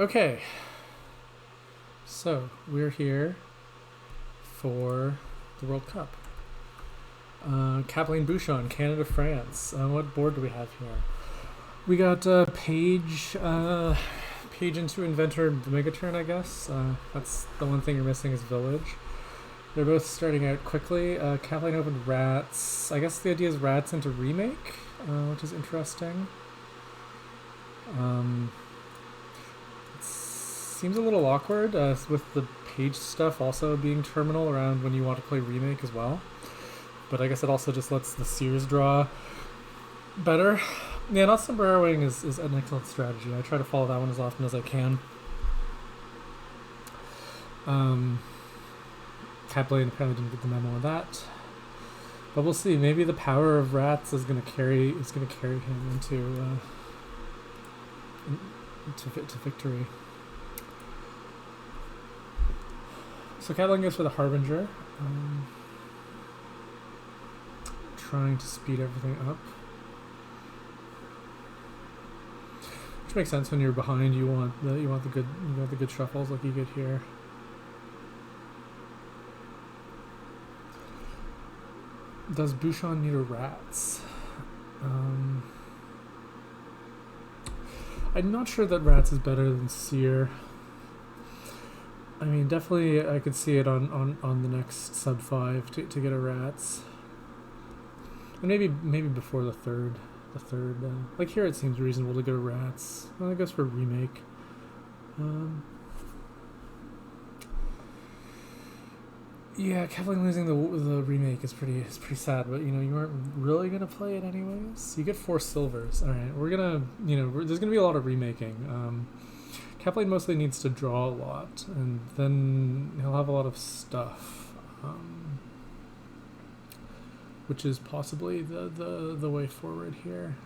Okay, so we're here for the World Cup. Kaplane Bouchon, Canada, France. What board do we have here? We got Page into Inventor Megaturn, I guess. That's the one thing you're missing is Village. They're both starting out quickly. Kaplane opened Rats. I guess the idea is Rats into Remake, which is interesting. Seems a little awkward with the Page stuff also being terminal around when you want to play Remake as well. But I guess it also just lets the Sears draw better. Yeah, not sombreroing is an excellent strategy. I try to follow that one as often as I can. Kaplane apparently didn't get the memo on that, but we'll see. Maybe the power of Rats is going to carry him into victory. So Kaplane goes for the Harbinger, trying to speed everything up. Which makes sense when you're behind. You want the good shuffles like you get here. Does Bouchon need a Rats? I'm not sure that Rats is better than Seer. I mean, definitely I could see it on the next sub 5 to get a Rats. And maybe before the third. Like here it seems reasonable to get a Rats. Well, I guess for Remake. Yeah, Kaplane losing the Remake is pretty sad, but you aren't really gonna play it anyways. You get 4 silvers. All right, we're gonna there's gonna be a lot of remaking. Kaplane mostly needs to draw a lot, and then he'll have a lot of stuff, which is possibly the way forward here.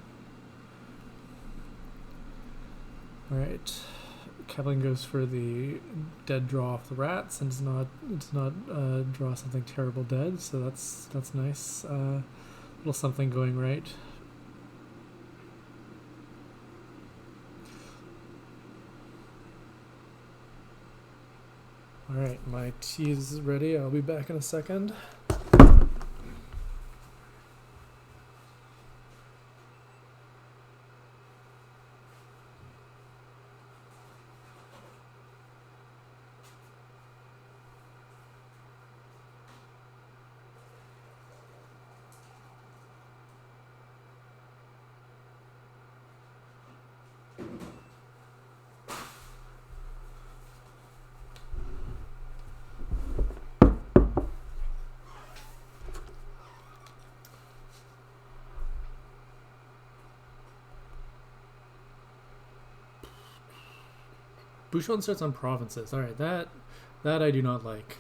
All right. Kaplane goes for the dead draw off the Rats and does not draw something terrible dead, so that's nice. Little something going right. All right, my tea is ready. I'll be back in a second. Bouchon starts on provinces. All right, that I do not like.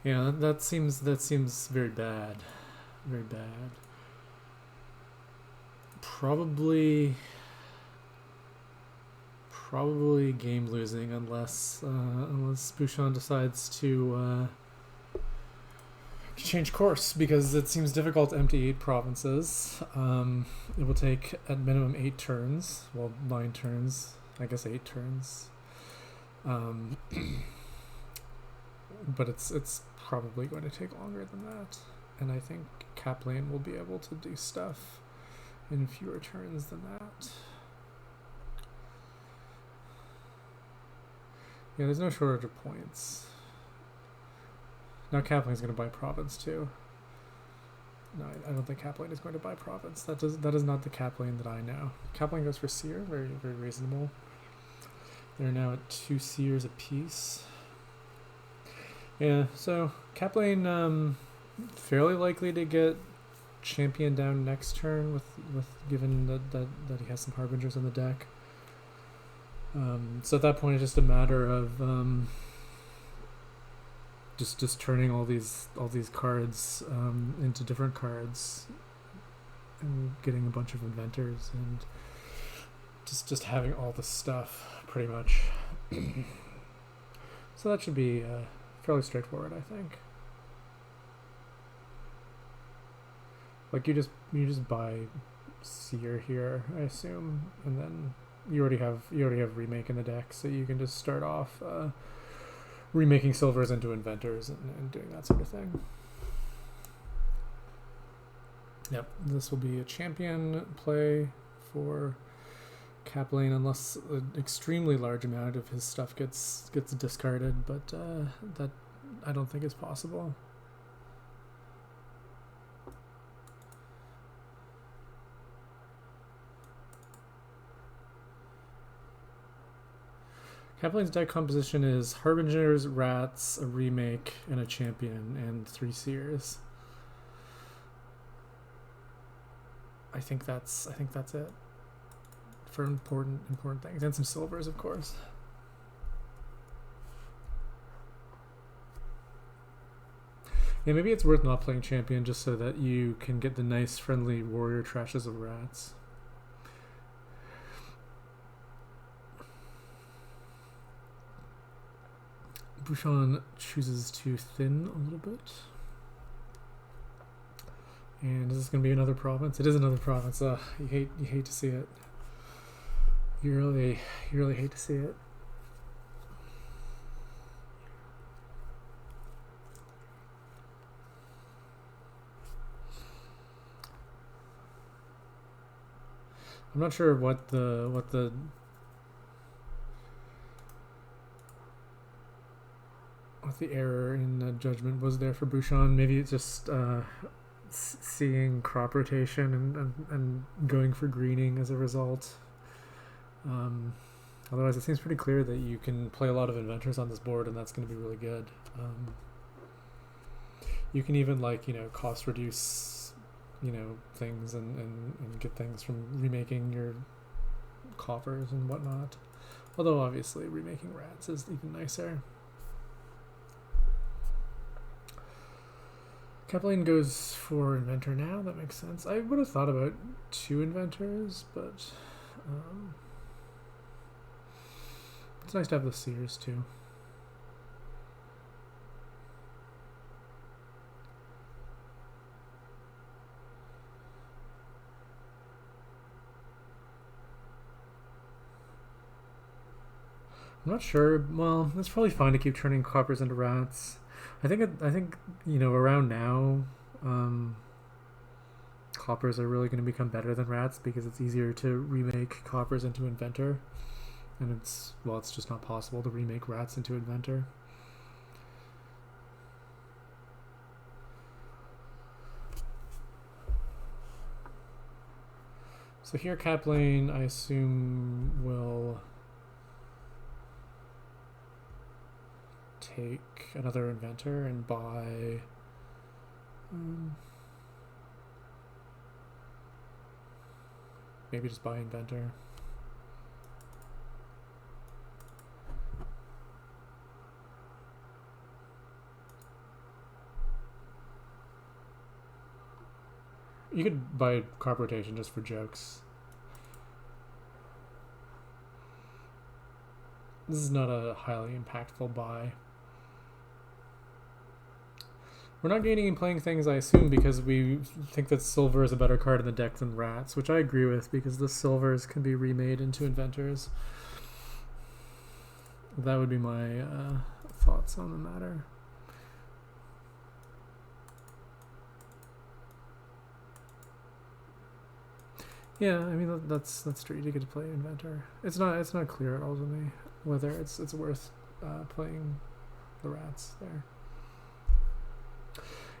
Yeah, that seems very bad, very bad. Probably game losing unless Bouchon decides to change course, because it seems difficult to empty 8 provinces. It will take at minimum 8 turns. Well, 9 turns. I guess 8 turns. But it's probably going to take longer than that. And I think Kaplane will be able to do stuff in fewer turns than that. Yeah, there's no shortage of points. Now Kaplane's going to buy province too. No, I don't think Kaplane is going to buy province. That is not the Kaplane that I know. Kaplane goes for Seer, very very reasonable. They're now at 2 Seers apiece. Yeah, so Kaplane fairly likely to get champion down next turn with given that he has some Harbingers in the deck. So at that point it's just a matter of just turning all these cards into different cards and getting a bunch of inventors and just having all the stuff pretty much. So that should be fairly straightforward, I think. Like you just buy Seer here, I assume, and then you already have remake in the deck, so you can just start off remaking silvers into inventors and doing that sort of thing. Yep, this will be a champion play for kaplane unless an extremely large amount of his stuff gets discarded, but that I don't think is possible. Kaplane's deck composition is Harbingers, Rats, a remake, and a champion, and 3 seers. I think that's it for important things, and some silvers, of course. Yeah, maybe it's worth not playing champion just so that you can get the nice, friendly warrior trashes of rats. Bouchon chooses to thin a little bit. And is this going to be another province? It is another province. You hate to see it. You really hate to see it. I'm not sure what the error in the judgment was there for Bouchon. Maybe it's just seeing crop rotation and going for greening as a result. Otherwise, it seems pretty clear that you can play a lot of inventors on this board, and that's going to be really good. You can even cost reduce things and get things from remaking your coffers and whatnot. Although obviously remaking rats is even nicer. Kaplane goes for inventor now. That makes sense. I would have thought about 2 inventors, but it's nice to have the seers too. I'm not sure. Well, it's probably fine to keep turning coppers into rats. I think around now, coppers are really going to become better than rats because it's easier to remake coppers into inventor, and it's just not possible to remake rats into inventor. So here, kaplane, I assume, will take another inventor and buy maybe just buy inventor. You could buy crop rotation just for jokes. This is not a highly impactful buy. We're not gaining and playing things, I assume, because we think that silver is a better card in the deck than rats, which I agree with, because the silvers can be remade into inventors. That would be my thoughts on the matter. Yeah, I mean that's true. You get to play inventor. It's not clear at all to me whether it's worth playing the rats there.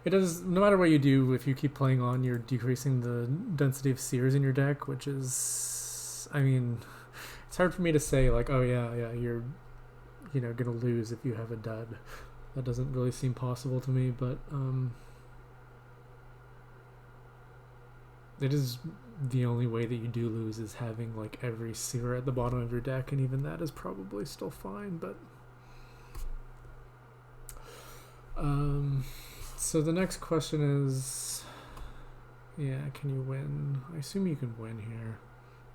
It does, no matter what you do, if you keep playing on, you're decreasing the density of seers in your deck, which is, I mean, it's hard for me to say, like, oh yeah, you're, gonna lose if you have a dud. That doesn't really seem possible to me, but it is the only way that you do lose is having, like, every seer at the bottom of your deck, and even that is probably still fine, but so the next question is, can you win? I assume you can win here.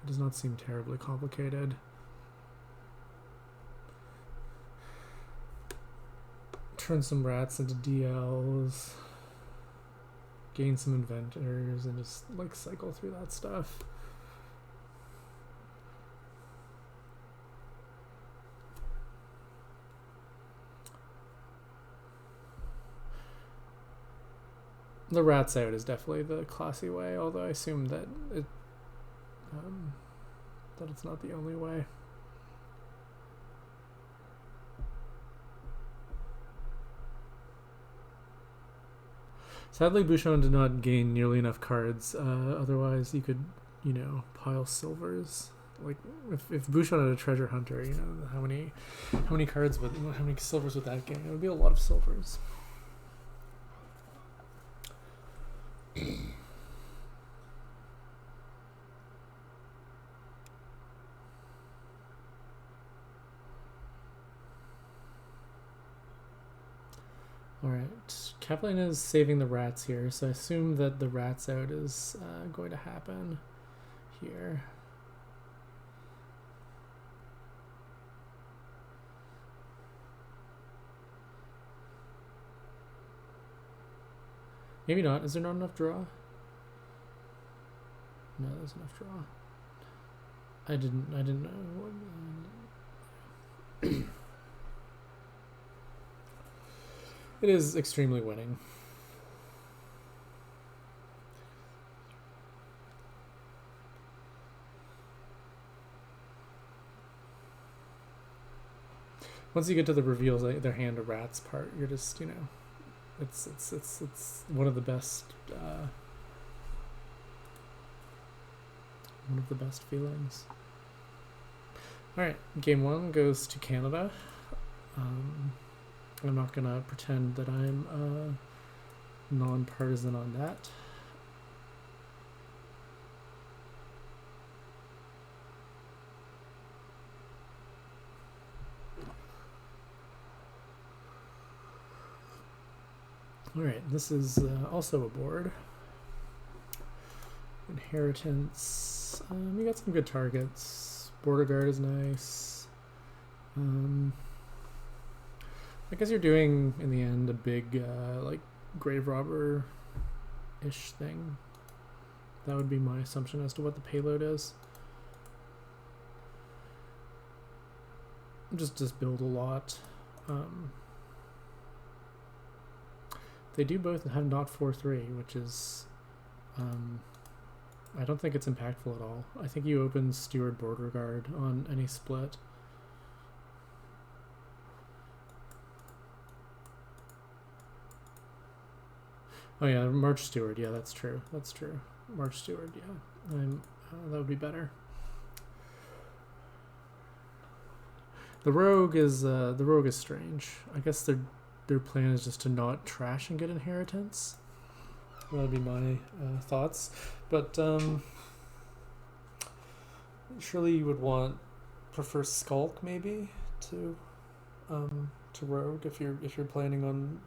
It does not seem terribly complicated. Turn some rats into DLs. Gain some inventors and just, like, cycle through that stuff. The rats out is definitely the classy way, although I assume that that it's not the only way. Sadly, Bouchon did not gain nearly enough cards. Otherwise, you could, you know, pile silvers. Like if Bouchon had a treasure hunter, you know, how many cards would, how many silvers would that gain? It would be a lot of silvers. Alright, kaplane is saving the rats here, so I assume that the rats out is going to happen here. Maybe not. Is there not enough draw? No, there's enough draw. I didn't know what... It is extremely winning. Once you get to the reveals, like their hand of rats part, you're just, you know, it's one of the best feelings. All right, game one goes to Canada. I'm not gonna pretend that I'm non-partisan on that. All right, this is also a board. Inheritance. We got some good targets. Border guard is nice. I guess you're doing, in the end, a big, like, grave robber-ish thing. That would be my assumption as to what the payload is. Just build a lot. They do both have not 4-3, which is... I don't think it's impactful at all. I think you open Steward Border Guard on any split. Oh yeah, March Steward. Yeah, that's true. That's true. March Steward. Yeah, that would be better. The rogue is strange. I guess their plan is just to not trash and get inheritance. That would be my thoughts. But surely you would prefer Skulk maybe to rogue if you're planning on,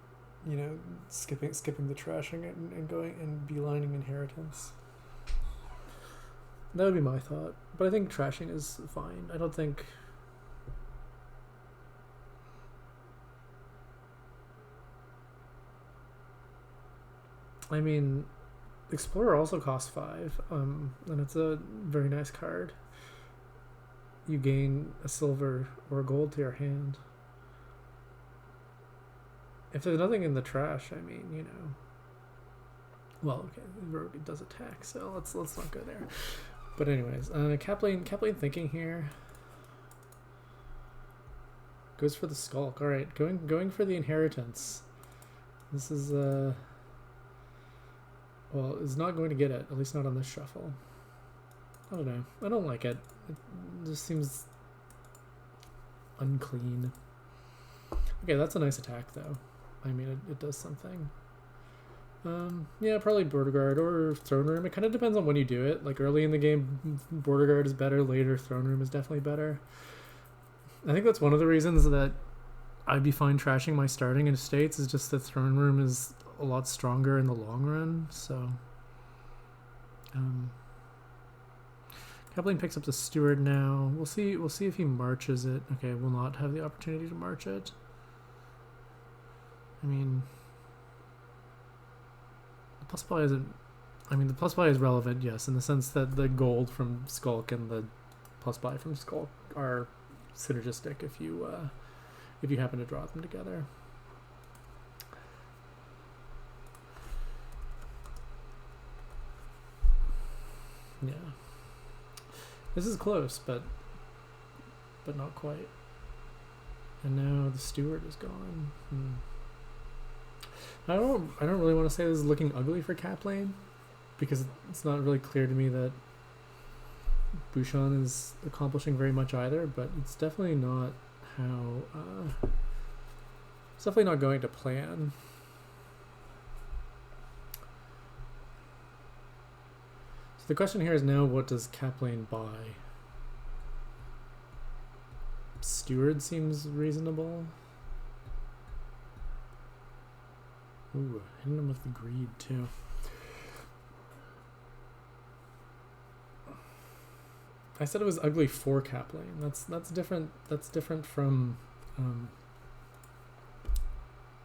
you know, skipping the trashing and going and beelining inheritance. That would be my thought. But I think trashing is fine. I don't think... I mean, Explorer also costs 5, and it's a very nice card. You gain a silver or a gold to your hand. If there's nothing in the trash, I mean, you know. Well, okay, Rogue does attack, so let's not go there. But anyways, kaplane thinking here. Goes for the Skulk. All right, going for the inheritance. This is well, is not going to get it, at least not on this shuffle. I don't know. I don't like it. It just seems unclean. Okay, that's a nice attack, though. I mean, it does something. Yeah, probably Border Guard or Throne Room. It kind of depends on when you do it. Like, early in the game, Border Guard is better. Later, Throne Room is definitely better. I think that's one of the reasons that I'd be fine trashing my starting in states, is just that Throne Room is a lot stronger in the long run, so kaplane picks up the Steward now. We'll see if he marches it. Okay, we'll not have the opportunity to march it. I mean, the plus buy isn't... I mean, the plus buy is relevant, yes, in the sense that the gold from Skulk and the plus buy from Skulk are synergistic if you happen to draw them together. Yeah. This is close, but not quite. And now the steward is gone. I don't really want to say this is looking ugly for kaplane, because it's not really clear to me that bouchon is accomplishing very much either, but it's definitely not how it's definitely not going to plan. So the question here is now, what does kaplane buy? Steward seems reasonable. Ooh, hitting him with the greed too. I said it was ugly for kaplane. That's different. That's different from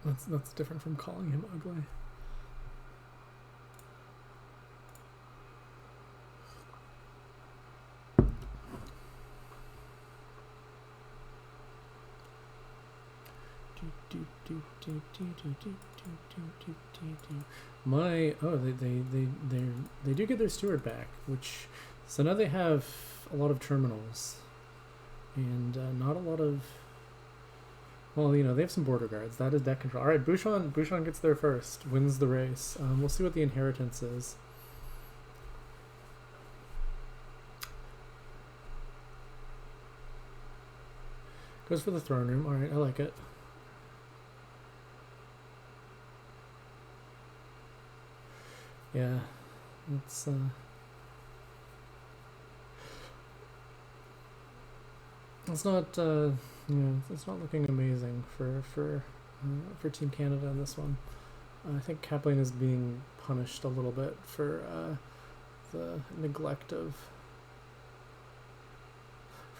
that's different from calling him ugly. They do get their steward back, which so now they have a lot of terminals and not a lot of, well, you know, they have some border guards. That is deck control. All right, Bouchon gets there first, wins the race. We'll see what the inheritance is. Goes for the throne room. All right, I like it. Yeah, it's not it's not looking amazing for Team Canada in this one. I think kaplane is being punished a little bit for the neglect of.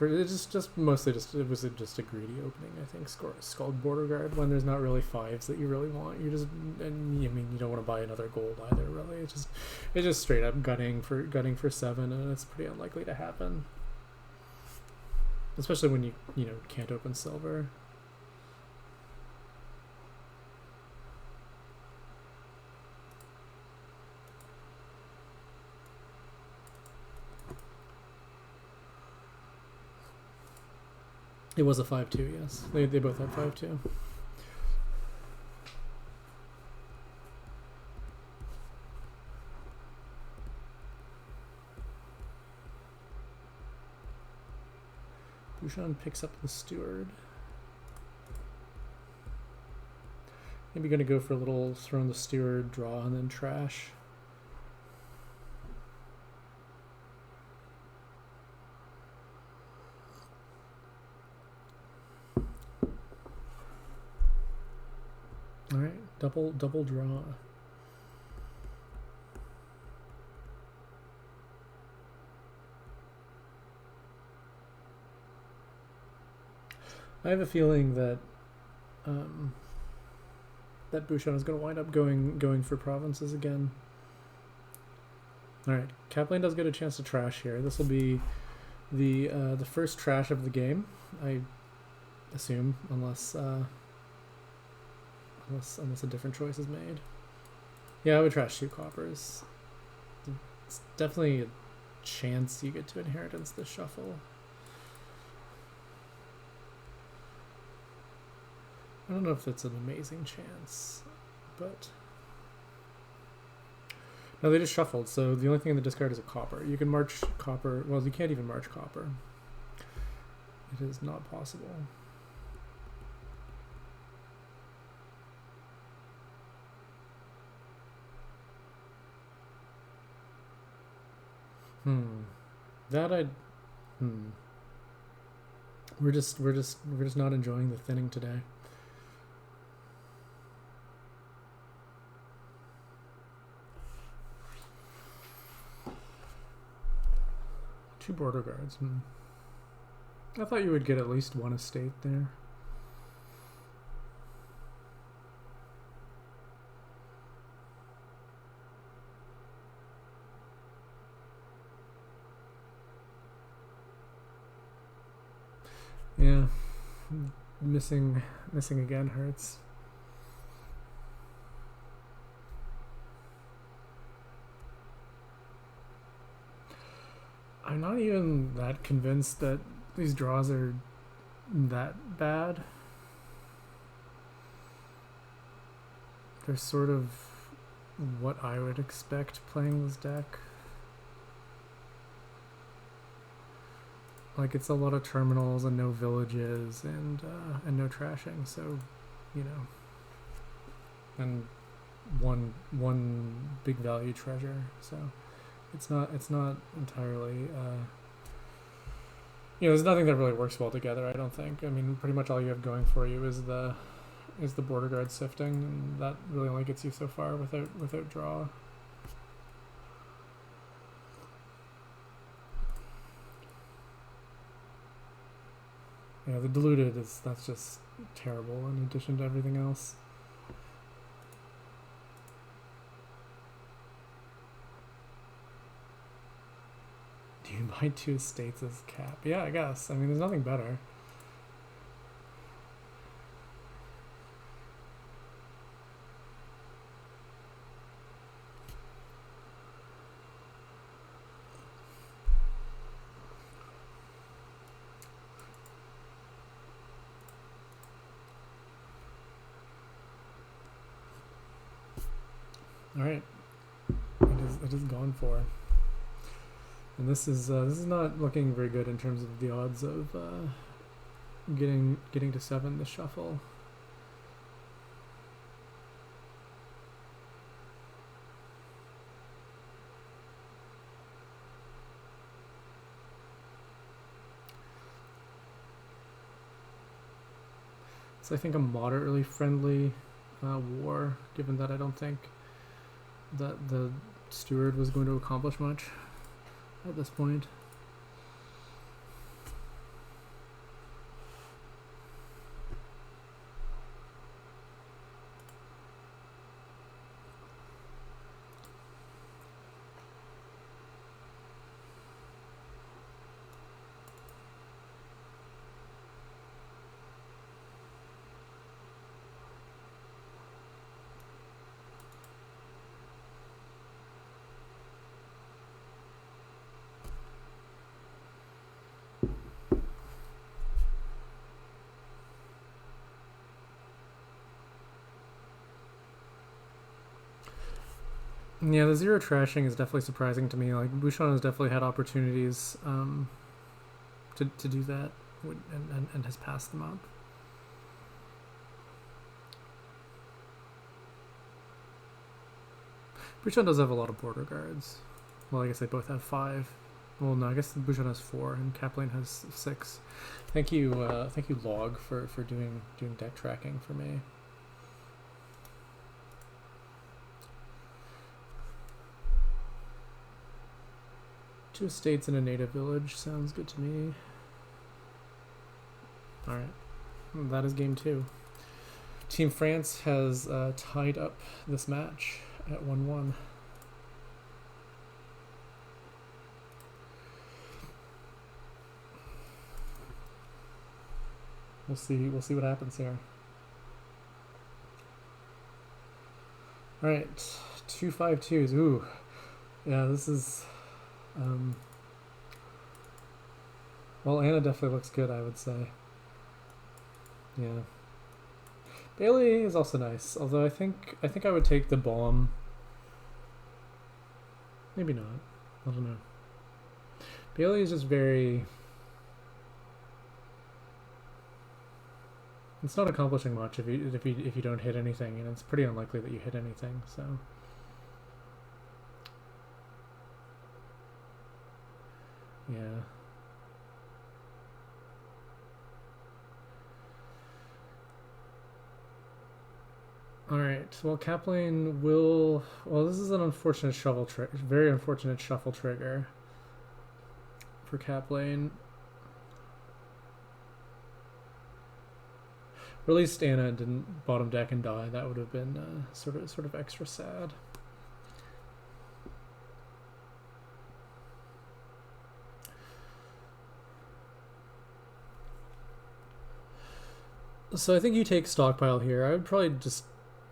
It's just mostly it was just a greedy opening. I think Scald Border Guard when there's not really fives that you really want. You just, and I mean, you don't want to buy another gold either. Really, it's just straight up gunning for 7, and it's pretty unlikely to happen. Especially when you can't open silver. It was a 5-2, yes. They both had 5-2. Bouchon picks up the steward. Maybe going to go for a little throwing the steward, draw, and then trash. All right, double draw. I have a feeling that that Bouchon is going to wind up going for provinces again. All right, kaplane does get a chance to trash here. This will be the first trash of the game, I assume, unless a different choice is made. Yeah, I would trash 2 coppers. It's definitely a chance you get to inheritance this shuffle. I don't know if it's an amazing chance, but no, they just shuffled, so the only thing in the discard is a copper. You can march copper. Well, you can't even march copper. It is not possible. We're just not enjoying the thinning today. Two border guards. I thought you would get at least one estate there. Yeah, missing again hurts. I'm not even that convinced that these draws are that bad. They're sort of what I would expect playing this deck. Like, it's a lot of terminals and no villages and no trashing, so, you know, and one big value treasure, so it's not entirely you know, there's nothing that really works well together, I don't think. I mean, pretty much all you have going for you is the border guard sifting, and that really only gets you so far without draw. Yeah, the diluted that's just terrible in addition to everything else. Do you buy 2 estates as cap? Yeah, I guess. I mean, there's nothing better. All right, it is gone for, and this is not looking very good in terms of the odds of getting to 7 this shuffle. So I think a moderately friendly war, given that I don't think that the steward was going to accomplish much at this point. Yeah, the 0 trashing is definitely surprising to me. Like, Bouchon has definitely had opportunities to do that and has passed them up. Bouchon does have a lot of border guards. Well, I guess they both have 5. Well, no, I guess Bouchon has 4 and kaplane has 6. Thank you, Log, for doing deck tracking for me. Two estates in a native village sounds good to me. All right, that is game 2. Team France has tied up this match at 1-1. We'll see what happens here. All right, 2 5-2s. Ooh, yeah, this is. Well, Anna definitely looks good, I would say. Yeah. Bailey is also nice, although I think I would take the bomb. Maybe not. I don't know. Bailey is just very. It's not accomplishing much if you don't hit anything, and it's pretty unlikely that you hit anything. So. Yeah. All right. Well, kaplane will. Well, this is an unfortunate shuffle trigger. Very unfortunate shuffle trigger for kaplane. Or at least Anna didn't bottom deck and die. That would have been sort of extra sad. So I think you take stockpile here. I would probably just,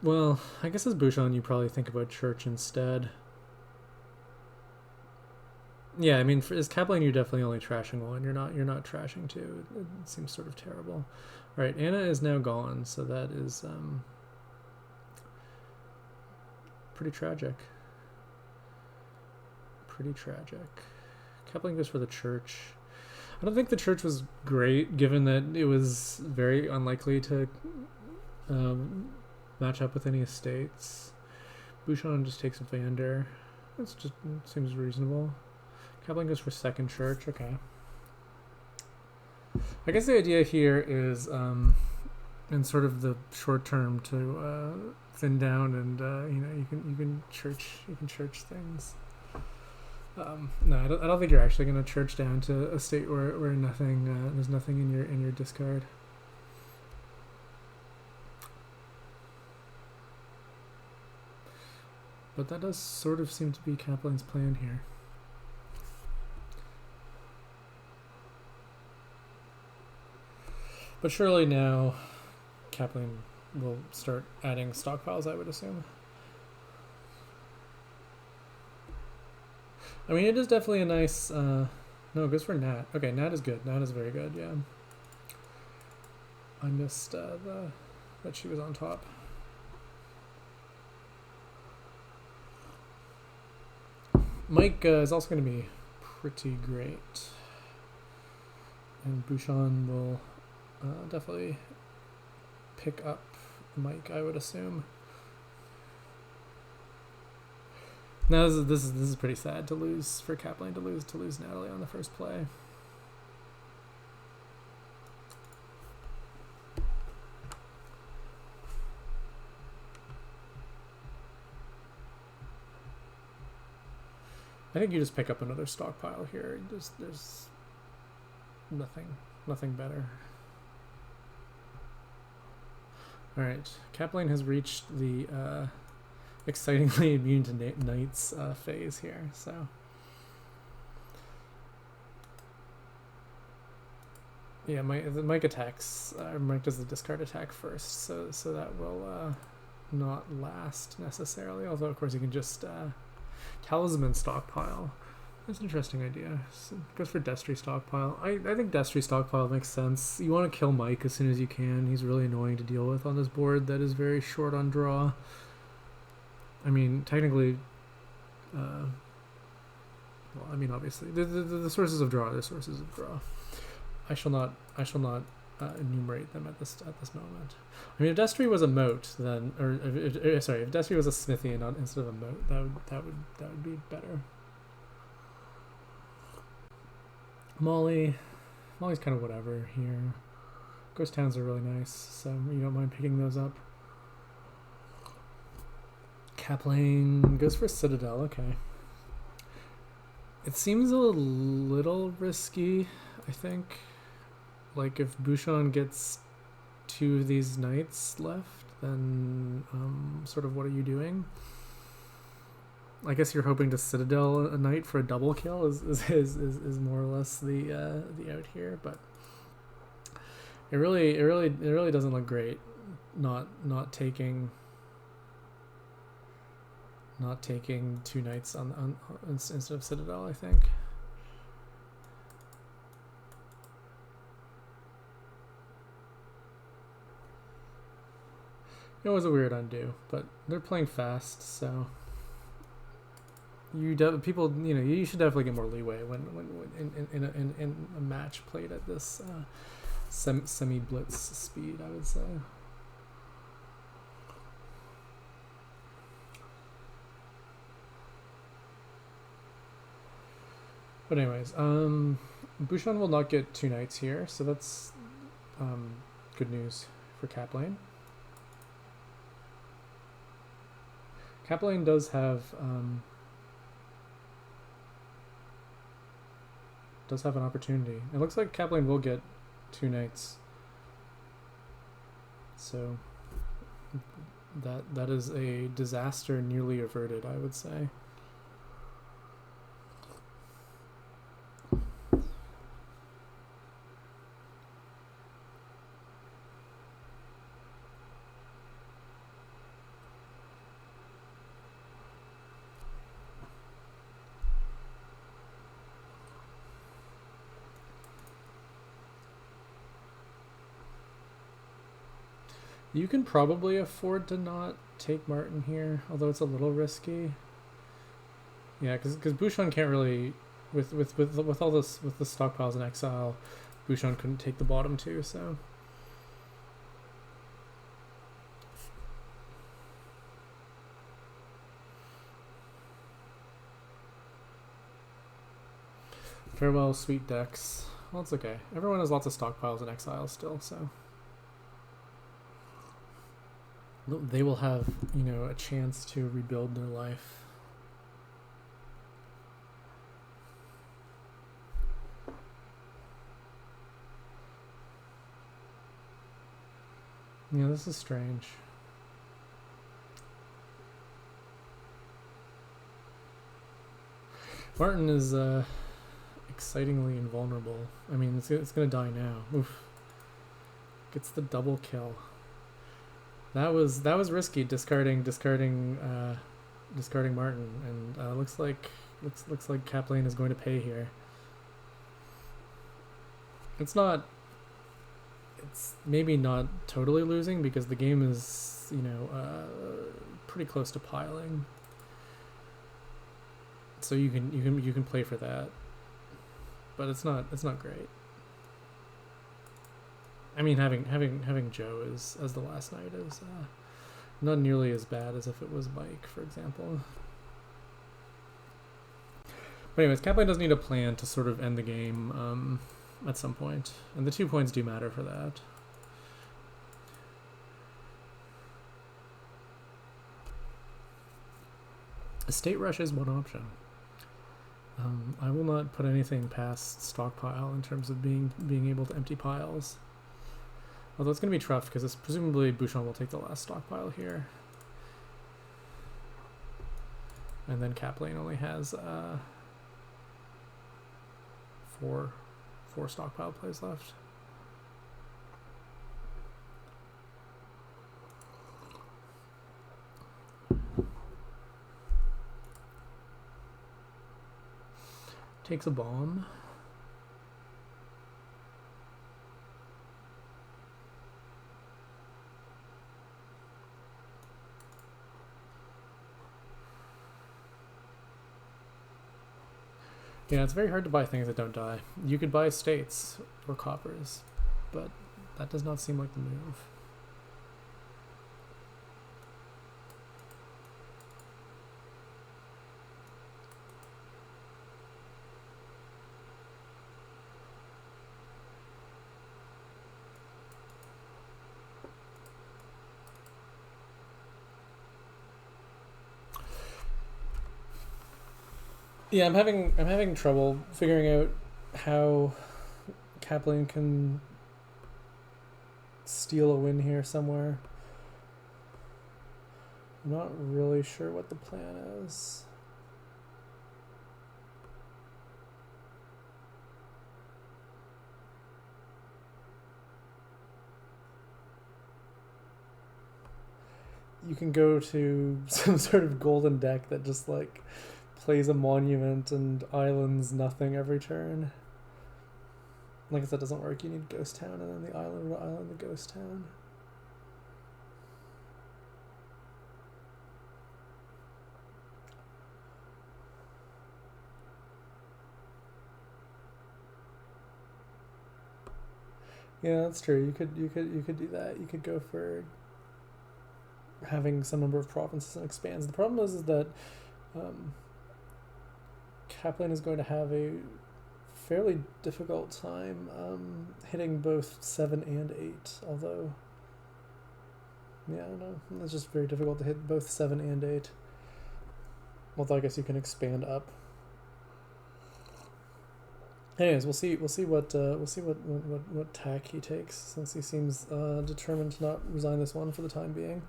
well, I guess as Bouchon you probably think about church instead. Yeah, I mean, as Kaplan, you're definitely only trashing one. You're not trashing two. It seems sort of terrible. All right, Anna is now gone, so that is pretty tragic. Pretty tragic. Kaplan goes for the church. I don't think the church was great, given that it was very unlikely to match up with any estates. Bouchon just takes Vander. That's just seems reasonable. Kaplan goes for second church. Okay. I guess the idea here is, in sort of the short term, to thin down and you can church things. No, I don't think you're actually going to church down to a state where nothing there's nothing in your discard. But that does sort of seem to be Kaplan's plan here. But surely now Kaplan will start adding stockpiles, I would assume. I mean, it is definitely a nice... no, it goes for Nat. Okay, Nat is good. Nat is very good, yeah. I missed that she was on top. Mike is also going to be pretty great. And Bouchon will definitely pick up Mike, I would assume. Now this is pretty sad to lose for Kaplan to lose Natalie on the first play. I think you just pick up another stockpile here. There's nothing better. All right, Kaplan has reached the excitingly immune to knights phase here. So yeah, Mike attacks. Mike does the discard attack first, so that will not last necessarily. Although of course you can just talisman stockpile. That's an interesting idea. So goes for Destry stockpile. I think Destry stockpile makes sense. You want to kill Mike as soon as you can. He's really annoying to deal with on this board that is very short on draw. I mean, technically, well, I mean, obviously, the sources of draw are the sources of draw. I shall not enumerate them at this moment. I mean, if Destry was a moat, then, if Destry was a smithy and not instead of a moat, that would be better. Molly's kind of whatever here. Ghost towns are really nice, so you don't mind picking those up. Kaplane goes for Citadel. Okay. It seems a little risky, I think. Like, if Bouchon gets two of these knights left, then sort of what are you doing? I guess you're hoping to Citadel a knight for a double kill is more or less the out here, but it really doesn't look great not taking two knights on instead of Citadel, I think. It was a weird undo, but they're playing fast, so you should definitely get more leeway when in a match played at this semi blitz speed, I would say. But anyways, Bouchon will not get two knights here, so that's good news for Kaplane. Kaplane does have an opportunity. It looks like Kaplane will get two knights, so that is a disaster nearly averted, I would say. You can probably afford to not take Martin here, although it's a little risky. Yeah, because Bouchon can't really, with all this, with the stockpiles in exile, Bouchon couldn't take the bottom two, so. Farewell, sweet decks. Well, it's okay. Everyone has lots of stockpiles in exile still, so. They will have, you know, a chance to rebuild their life. Yeah, this is strange. Martin is excitingly invulnerable. I mean, it's gonna die now. Oof. Gets the double kill. That was risky, discarding Martin, and looks like kaplane is going to pay here. It's maybe not totally losing because the game is, you know, pretty close to piling. So you can play for that, but it's not great. I mean, having Joe as the last knight is not nearly as bad as if it was Mike, for example. But anyways, kaplane does need a plan to sort of end the game at some point, and the 2 points do matter for that. A state rush is one option. I will not put anything past stockpile in terms of being able to empty piles. Although it's going to be tough because presumably Bouchon will take the last stockpile here. And then kaplane only has four stockpile plays left. Takes a bomb. Yeah, it's very hard to buy things that don't die. You could buy states or coppers, but that does not seem like the move. Yeah, I'm having trouble figuring out how kaplane can steal a win here somewhere. I'm not really sure what the plan is. You can go to some sort of golden deck that just like plays a monument and islands nothing every turn. Like I said, doesn't work. You need Ghost Town and then the island the Ghost Town. Yeah, that's true. You could do that. You could go for having some number of provinces and expands. The problem is that kaplane is going to have a fairly difficult time hitting both 7 and 8, although yeah, I don't know, it's just very difficult to hit both 7 and 8. Although I guess you can expand up. Anyways, we'll see what tack he takes, since he seems determined to not resign this one for the time being.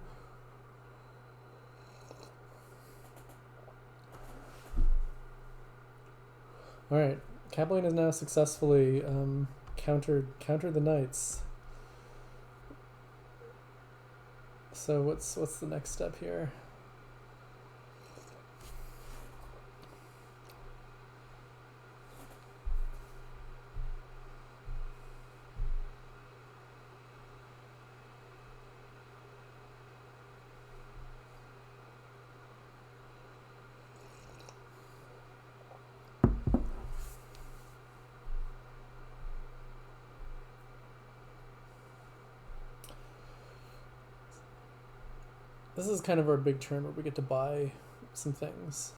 All right, kaplane has now successfully countered the knights. So what's the next step here? This is kind of our big turn where we get to buy some things.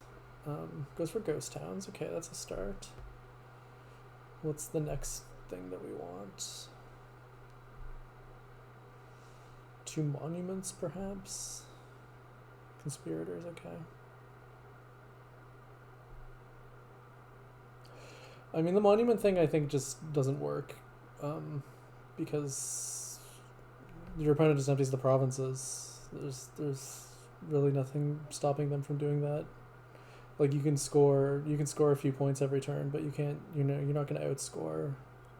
Goes for ghost towns. Okay, that's a start. What's the next thing that we want? 2 monuments, perhaps? Conspirators, okay. I mean, the monument thing I think just doesn't work. Because your opponent just empties the provinces. There's really nothing stopping them from doing that. Like you can score a few points every turn, but you can't. You're not going to outscore.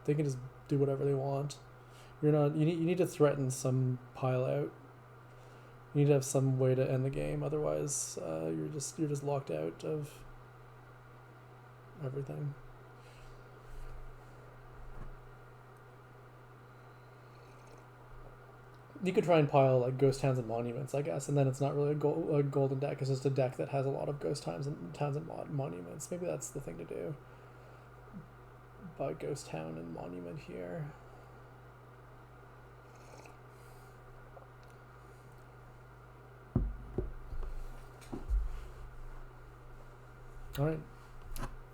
They can just do whatever they want. You need to threaten some pile out. You need to have some way to end the game. Otherwise, you're just locked out of everything. You could try and pile like ghost towns and monuments, I guess, and then it's not really a golden deck. It's just a deck that has a lot of ghost towns and monuments. Maybe that's the thing to do. Buy ghost town and monument here. All right,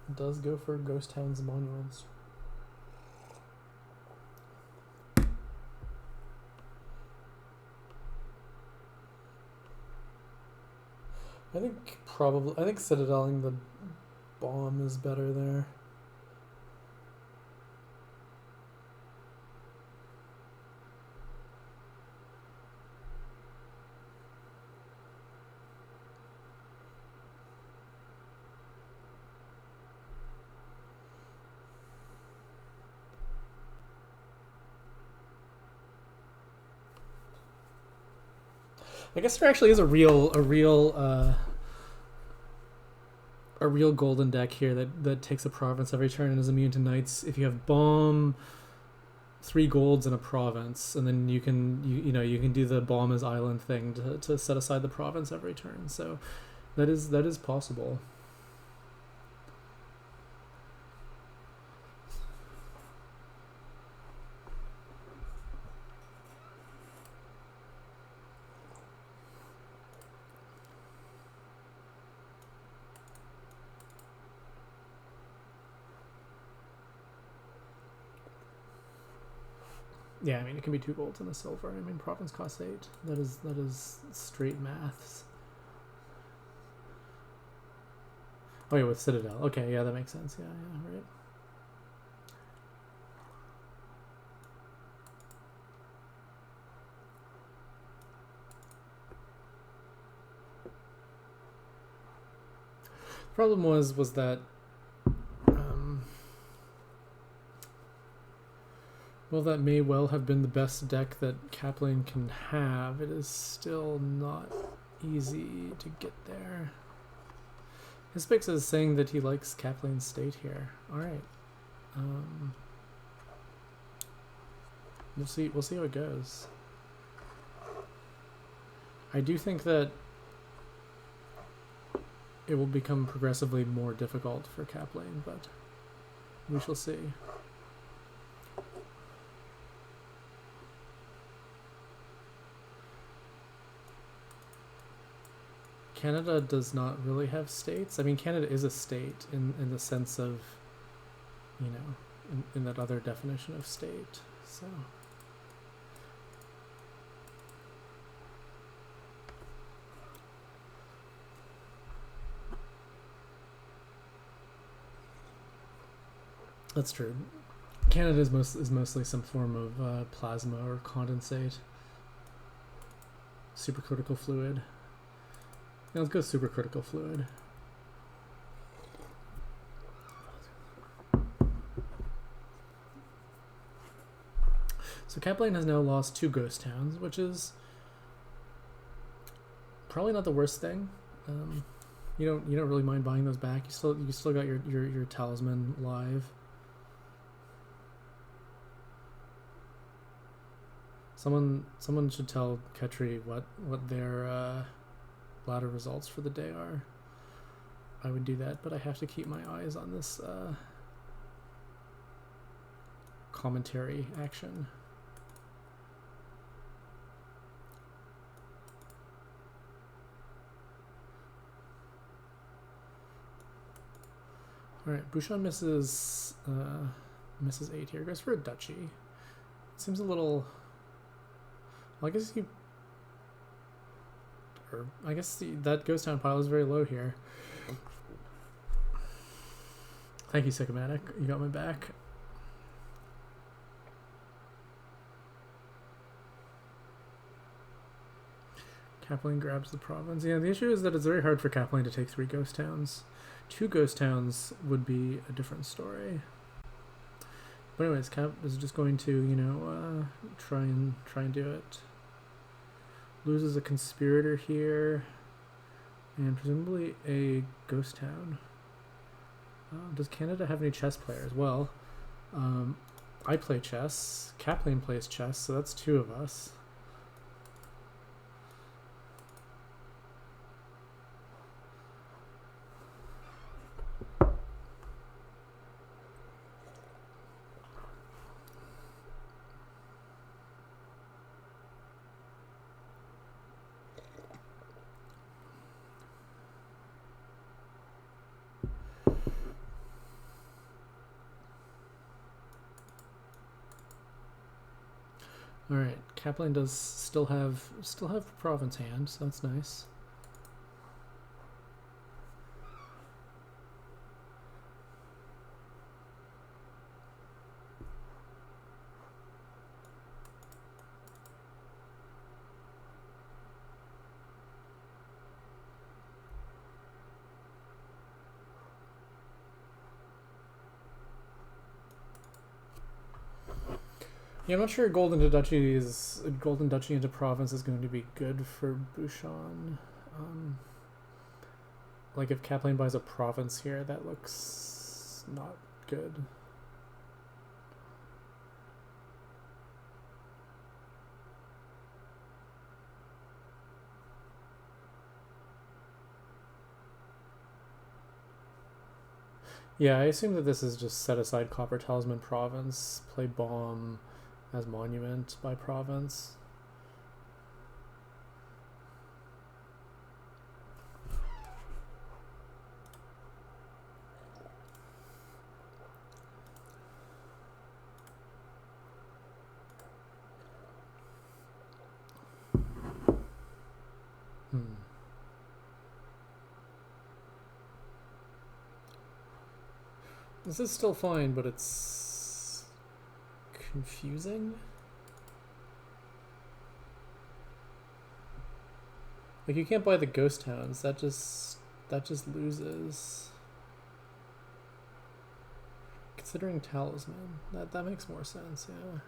it does go for ghost towns and monuments. I think citadeling the bomb is better there. I guess there actually is a real golden deck here that takes a province every turn and is immune to knights. If you have bomb, 3 golds in a province, and then you can do the bomb as island thing to set aside the province every turn. So that is possible. Yeah, I mean, it can be 2 golds and a silver. I mean, province costs 8. That is straight maths. Oh yeah, with Citadel. Okay, yeah, that makes sense. Yeah, right. Problem was that well, that may well have been the best deck that Kaplane can have. It is still not easy to get there. Hispix is saying that he likes Kaplane's state here. Alright. We'll see how it goes. I do think that it will become progressively more difficult for Kaplane, but we shall see. Canada does not really have states. I mean, Canada is a state in the sense of, in that other definition of state. So. That's true. Canada is mostly some form of plasma or condensate. Supercritical fluid. Yeah, let's go supercritical fluid. So Kaplane has now lost 2 ghost towns, which is probably not the worst thing. You don't really mind buying those back. You still got your talisman live. Someone should tell Ketri what their ladder results for the day are. I would do that, but I have to keep my eyes on this commentary action. All right, Bouchon misses 8 here. Goes for a duchy. Seems a little. Well, I guess he. Or I guess that ghost town pile is very low here. Thank you, Sycomatic. You got my back. Kaplane grabs the province. Yeah, the issue is that it's very hard for Kaplane to take 3 ghost towns. 2 ghost towns would be a different story. But anyways, Cap is just going to, you know, try and do it. Loses a conspirator here, and presumably a ghost town. Does Canada have any chess players? Well, I play chess. Kaplane plays chess, so that's 2 of us. All right, Kaplane does still have province hand, so that's nice. Yeah, I'm not sure Golden Duchy into province is going to be good for Bouchon. Like if Kaplane buys a province here, that looks not good. Yeah, I assume that this is just set aside Copper Talisman province, play bomb as monument by province. This is still fine, but it's confusing. Like you can't buy the ghost towns. That just loses. Considering talisman, that makes more sense. Yeah.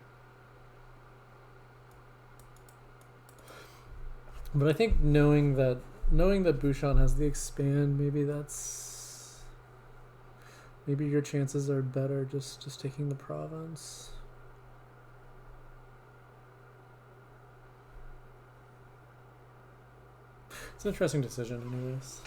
But I think knowing that Bouchon has the expand, maybe your chances are better just taking the province. It's an interesting decision anyways.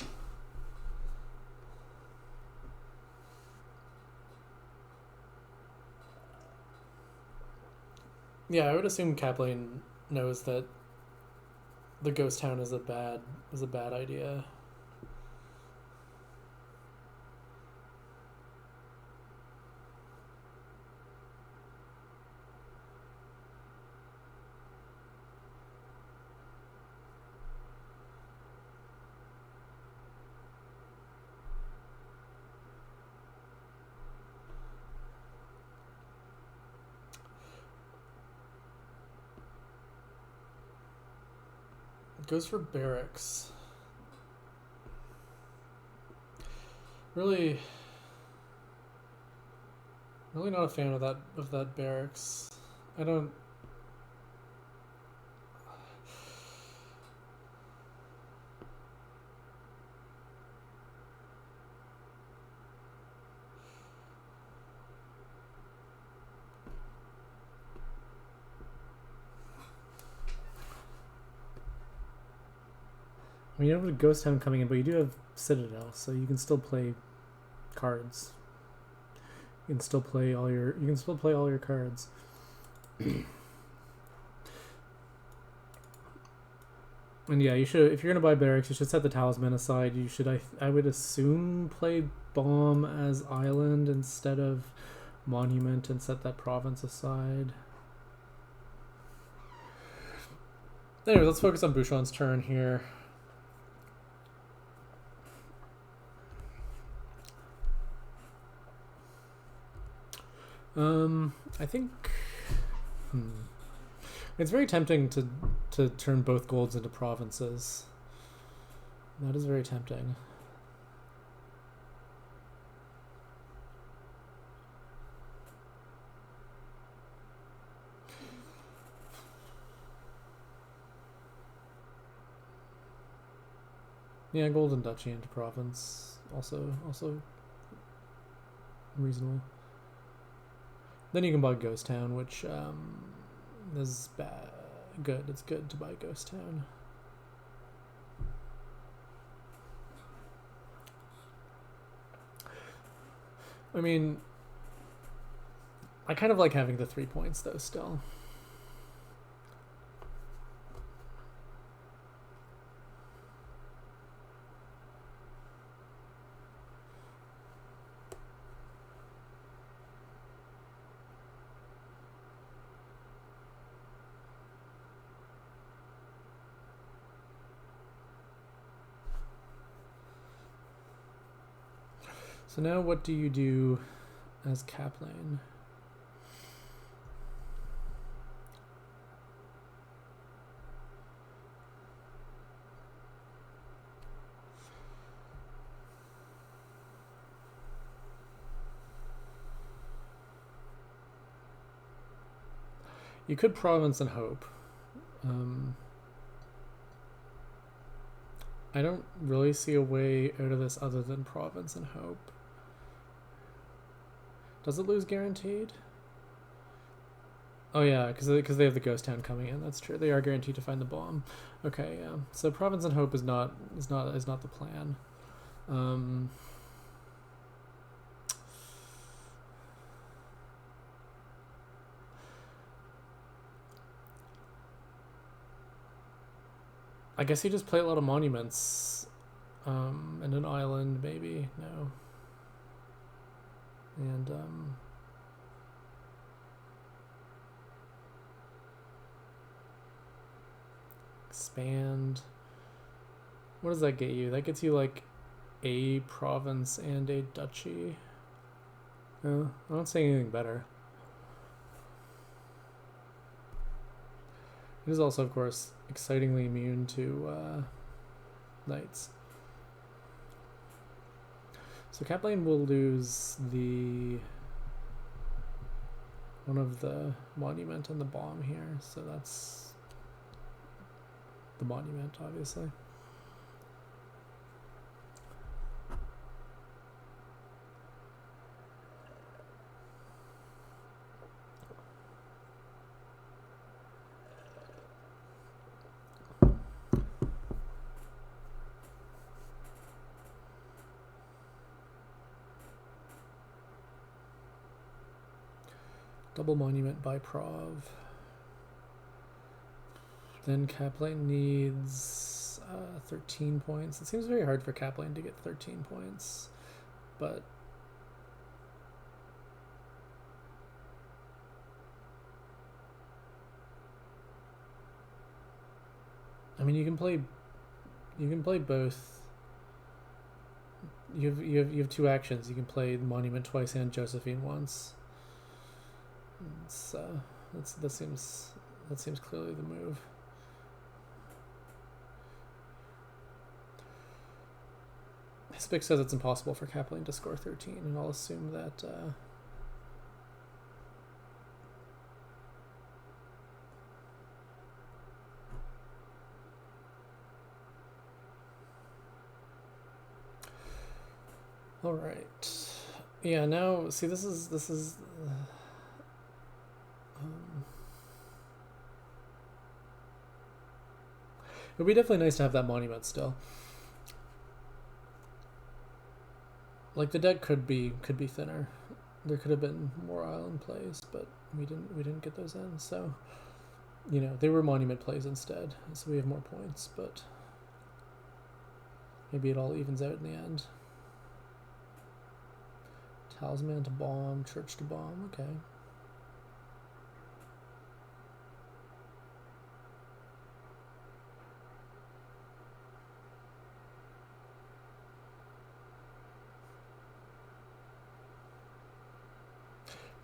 Yeah, I would assume Kaplane knows that the ghost town is a bad idea. Goes for barracks. Really not a fan of that barracks. I don't. I mean, you don't have a ghost town coming in, but you do have Citadel, so you can still play cards. You can still play all your cards. And yeah, you should, if you're gonna buy barracks, you should set the talisman aside. You should, I would assume, play bomb as island instead of monument and set that province aside. Anyway, let's focus on Bouchon's turn here. I think it's very tempting to turn both golds into provinces. That is very tempting. Yeah, golden duchy into province also reasonable. Then you can buy Ghost Town, which is good. It's good to buy Ghost Town. I mean, I kind of like having the 3 points though still. So now what do you do as kaplane? You could province and hope. I don't really see a way out of this other than province and hope. Does it lose guaranteed? Oh yeah, because they have the ghost town coming in. That's true. They are guaranteed to find the bomb. Okay, yeah. So province and hope is not the plan. I guess you just play a lot of monuments, and an island maybe. No. And expand. What does that get you? That gets you like a province and a duchy. No, I don't say anything better. It is also, of course, excitingly immune to knights. So kaplane will lose one of the monument and the bomb here, so that's the monument, obviously. Double monument by prov. Then kaplane needs 13 points. It seems very hard for kaplane to get 13 points, but I mean you can play both. You have two actions. You can play monument twice and Josephine once. That seems clearly the move. Hispic says it's impossible for kaplane to score 13, and I'll assume that all right. Yeah, now see this is it would be definitely nice to have that monument still. Like the deck could be thinner. There could have been more island plays, but we didn't get those in. So, you know, they were monument plays instead. So we have more points, but maybe it all evens out in the end. Talisman to bomb, church to bomb, okay.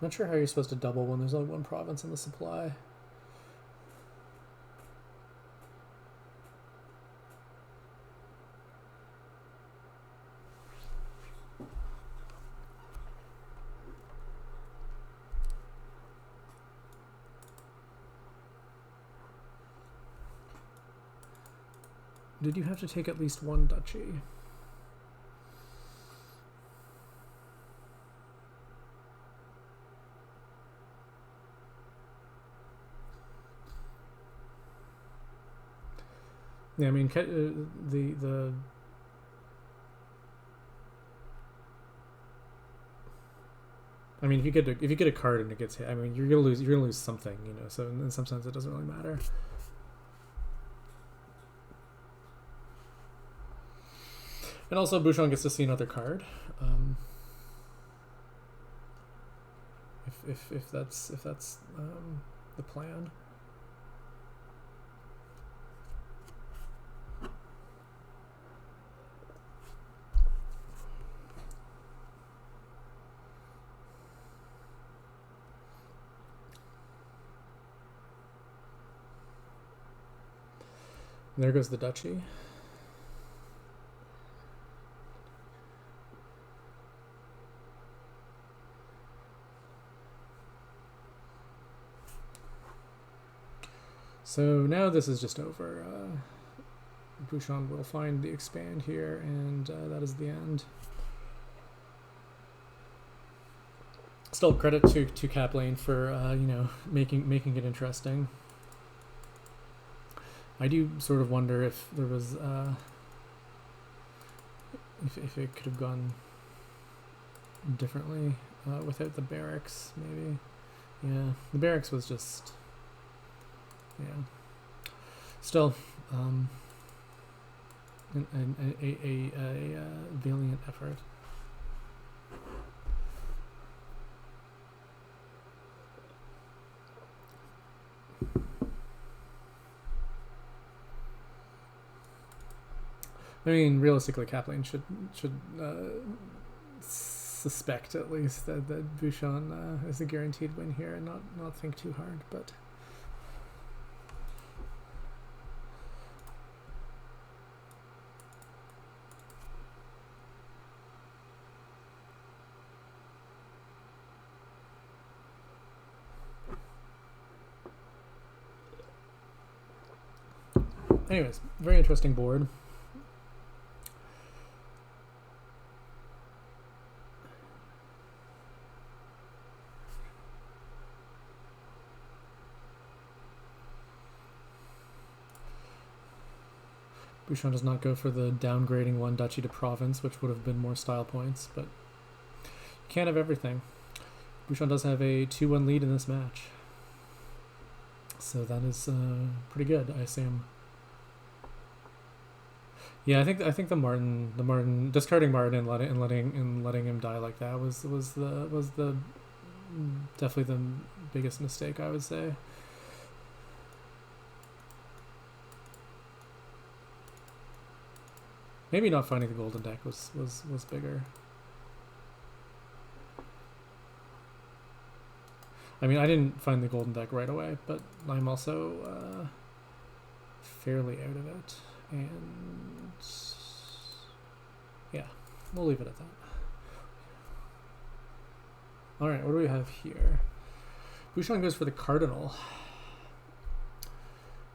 I'm not sure how you're supposed to double when there's only one province in the supply. Did you have to take at least one duchy? Yeah, I mean, the I mean, if you get a card and it gets hit, I mean, you're gonna lose something, you know. So in some sense, it doesn't really matter. And also, Bouchon gets to see another card. If that's the plan. And there goes the duchy. So now this is just over. Bouchon will find the expand here, and that is the end. Still credit to kaplane for you know, making it interesting. I do sort of wonder if there was if it could have gone differently without the barracks, maybe. Yeah, the barracks was just, yeah. Still, a valiant effort. I mean, realistically, kaplane should suspect at least that Bouchon is a guaranteed win here, and not think too hard. But anyways, very interesting board. Bouchon does not go for the downgrading one duchy to province, which would have been more style points, but you can't have everything. Bouchon does have a 2-1 lead in this match, so that is pretty good, I assume. Yeah, I think the Martin discarding Martin and letting him die like that was the definitely the biggest mistake, I would say. Maybe not finding the golden deck was bigger. I mean, I didn't find the golden deck right away, but I'm also fairly out of it. And yeah, we'll leave it at that. Alright, what do we have here? Bouchon goes for the cardinal.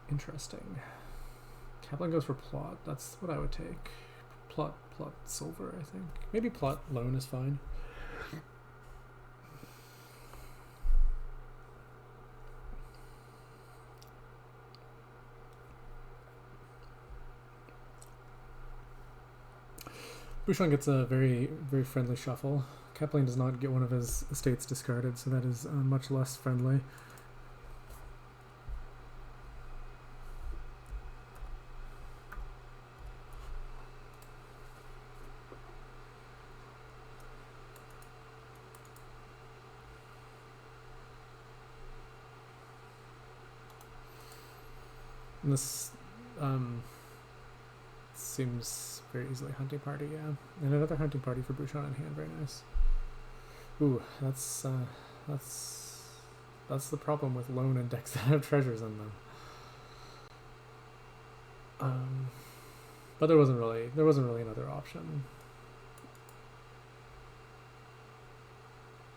Interesting. Kaplan goes for plot. That's what I would take. Plot silver, I think. Maybe plot loan is fine. Bouchon gets a very friendly shuffle. Kaplane does not get one of his estates discarded, so that is much less friendly. And this seems very easily hunting party, yeah. And another hunting party for bouchon in hand, very nice. Ooh, that's the problem with lone and decks that have treasures in them. But there wasn't really another option.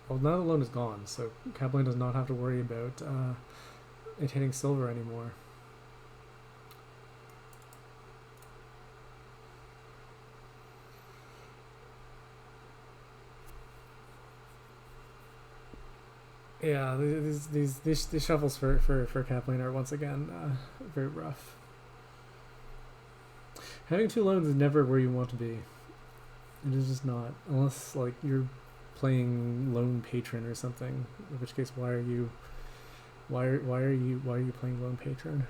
Well, now the lone is gone, so kaplane does not have to worry about it hitting silver anymore. Yeah, these shuffles for kaplane are once again very rough. Having two loans is never where you want to be. It is just not, unless like you're playing lone patron or something. In which case, why are you playing lone patron?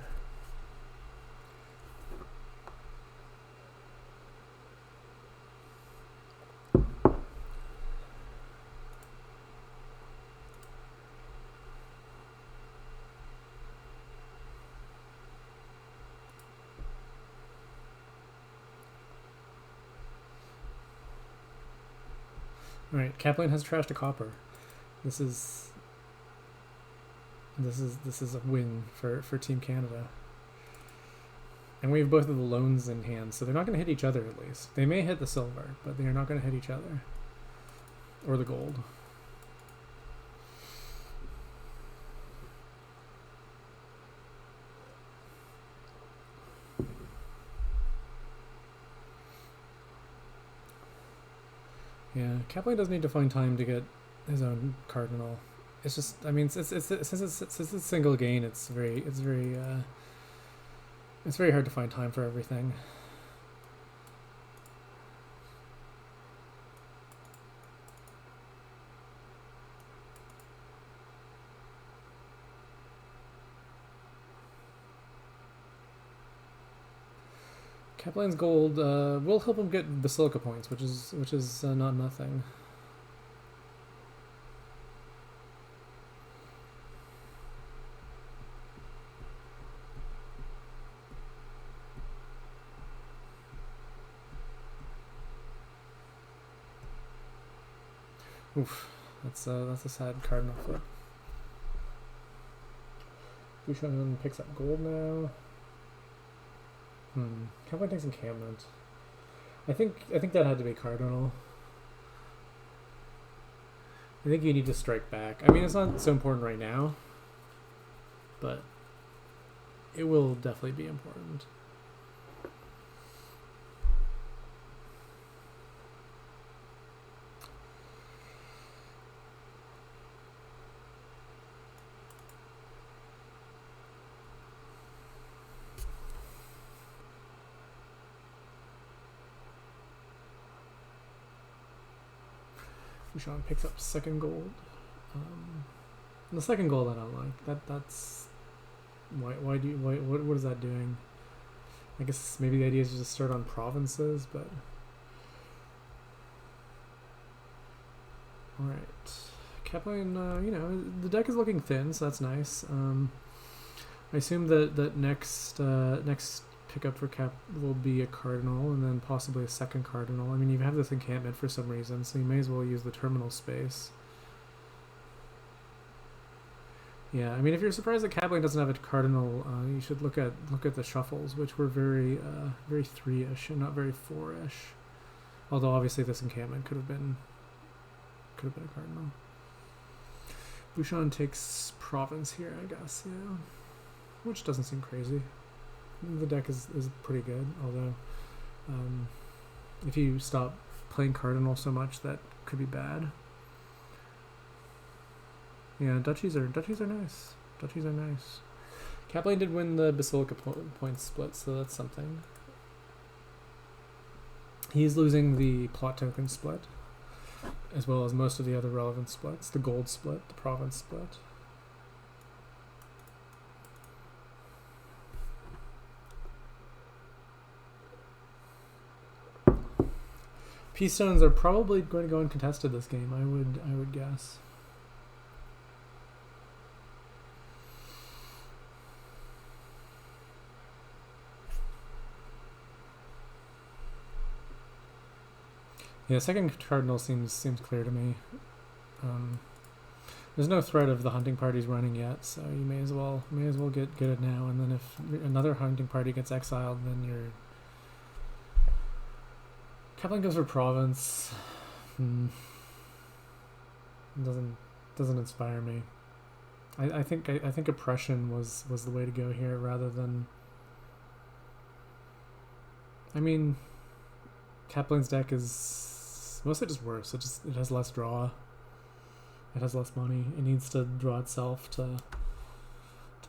Alright, kaplane has trashed a copper. This is a win for Team Canada. And we have both of the loans in hand, so they're not going to hit each other at least. They may hit the silver, but they are not going to hit each other. Or the gold. Yeah, kaplane does need to find time to get his own cardinal. It's just, I mean, since it's single gain, it's very hard to find time for everything. Kaplane's gold will help him get basilica points, which is not nothing. Oof, that's a sad cardinal flip. Bouchon picks up gold now. Kaplane takes encampment. I think that had to be cardinal. I think you need to strike back. I mean, it's not so important right now, but it will definitely be important. Bouchon picks up second gold. The second gold I don't like. That's what is that doing? I guess maybe the idea is to just start on provinces, but all right. Kaplane, you know, the deck is looking thin, so that's nice. I assume that next pickup for Cap will be a cardinal, and then possibly a second cardinal. I mean, you have this encampment for some reason, so you may as well use the terminal space. Yeah, I mean, if you're surprised that Kaplane doesn't have a cardinal, you should look at the shuffles, which were very 3-ish and not very 4-ish. Although obviously this encampment could have been a cardinal. Bouchon takes province here, I guess, yeah, which doesn't seem crazy. The deck is pretty good, although if you stop playing cardinal so much, that could be bad. Yeah, duchies are nice. Duchies are nice. Kaplane did win the basilica points split, so that's something. He's losing the plot token split, as well as most of the other relevant splits. The gold split, the province split. Peace stones are probably going to go uncontested this game, I would guess. Yeah, second cardinal seems clear to me. There's no threat of the hunting parties running yet, so you may as well get it now. And then if another hunting party gets exiled, then your kaplane goes for province. Doesn't inspire me. I think oppression was the way to go here rather than. I mean, kaplane's deck is mostly just worse. It has less draw. It has less money. It needs to draw itself to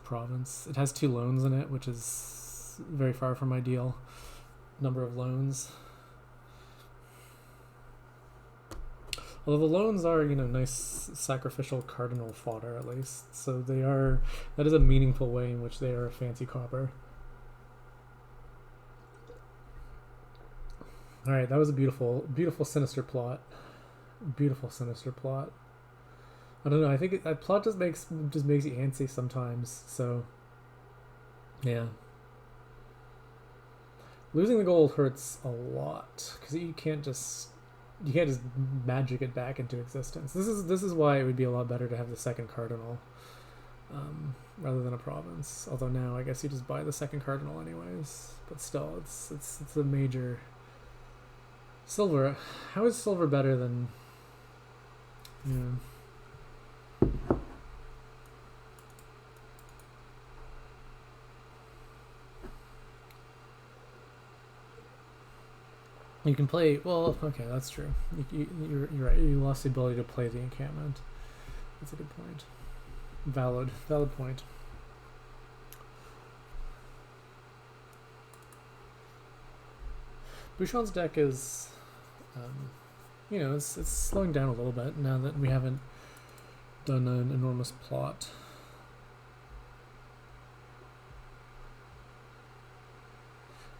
province. It has 2 loans in it, which is very far from ideal number of loans. Although the loans are, nice sacrificial cardinal fodder at least. So that is a meaningful way in which they are a fancy copper. Alright, that was a beautiful sinister plot. Beautiful sinister plot. I don't know, I think that plot just makes you antsy sometimes, so yeah. Losing the gold hurts a lot, because you can't just magic it back into existence. This is why it would be a lot better to have the second cardinal rather than a province. Although now I guess you just buy the second cardinal anyways. But still, it's a major silver. How is silver better than You can play. Well, okay, that's true. You're right. You lost the ability to play the encampment. That's a good point. Valid point. Bouchon's deck is, it's slowing down a little bit now that we haven't done an enormous plot.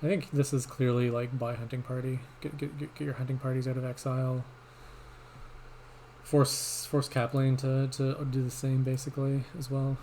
I think this is clearly like buy hunting party. Get your hunting parties out of exile. Force kaplane to do the same basically as well.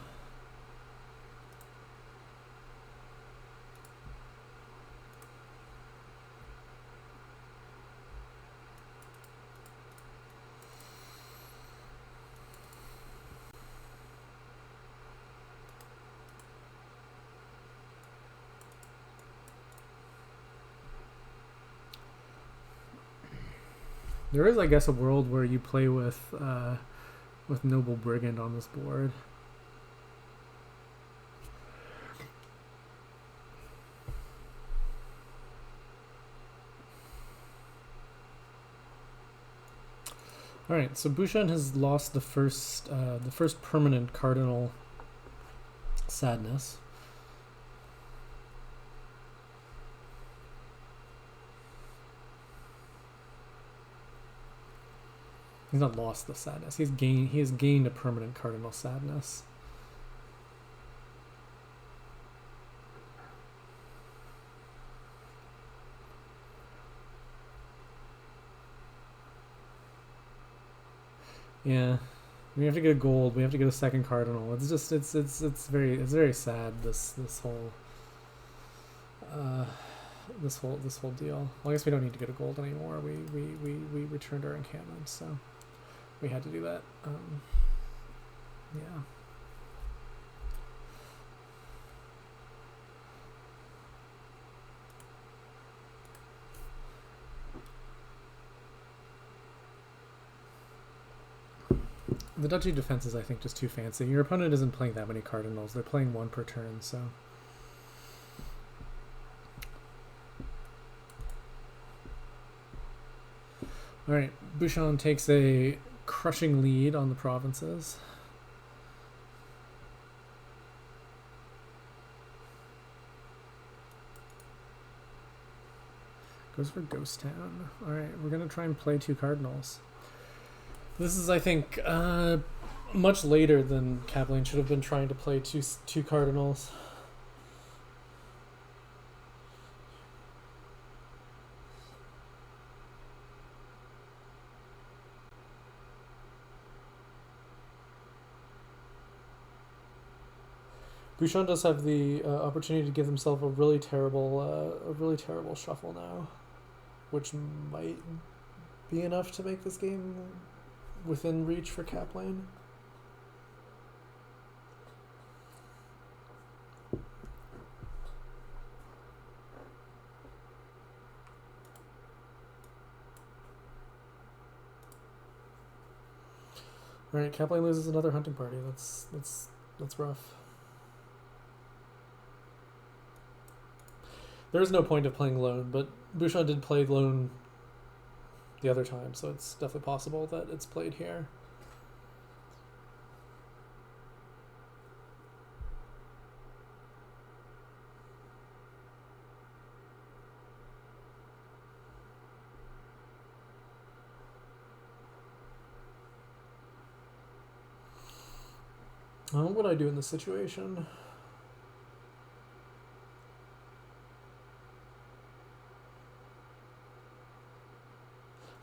There is, I guess, a world where you play with Noble Brigand on this board. All right, so Bouchon has lost the first permanent cardinal sadness. He's not lost the sadness. He has gained a permanent cardinal sadness. Yeah, we have to get a gold. We have to get a second cardinal. It's just it's very sad. This whole deal. Well, I guess we don't need to get a gold anymore. We returned our encampment, so. We had to do that. Yeah. The Duchy defense is, I think, just too fancy. Your opponent isn't playing that many cardinals. They're playing 1 per turn, so. Alright, Bouchon takes a crushing lead on the provinces. Goes for Ghost Town. Alright, we're going to try and play 2 cardinals. This is, I think, much later than kaplane should have been trying to play two cardinals. Bouchon does have the opportunity to give himself a really terrible shuffle now, which might be enough to make this game within reach for kaplane. All right, kaplane loses another hunting party. That's rough. There is no point of playing lone, but Bouchon did play lone the other time, so it's definitely possible that it's played here. What would I do in this situation?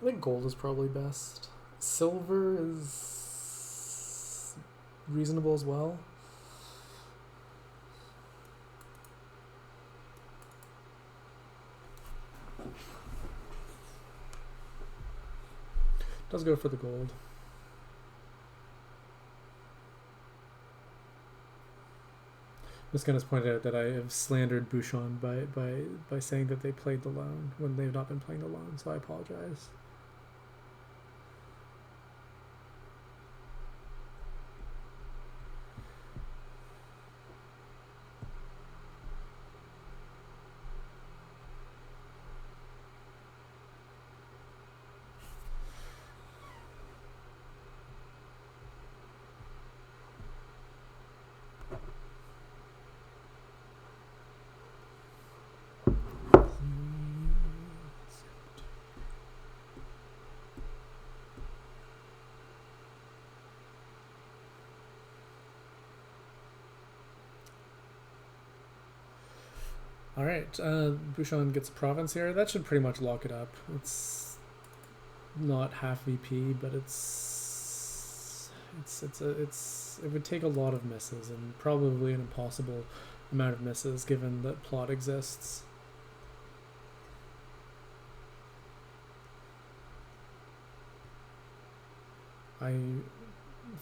I think gold is probably best. Silver is reasonable as well. Does go for the gold. Muskin has pointed out that I have slandered Bouchon by saying that they played the lone when they've not been playing the lone, so I apologize. All right, Bouchon gets a province here. That should pretty much lock it up. It's not half VP, but it would take a lot of misses and probably an impossible amount of misses given that plot exists. I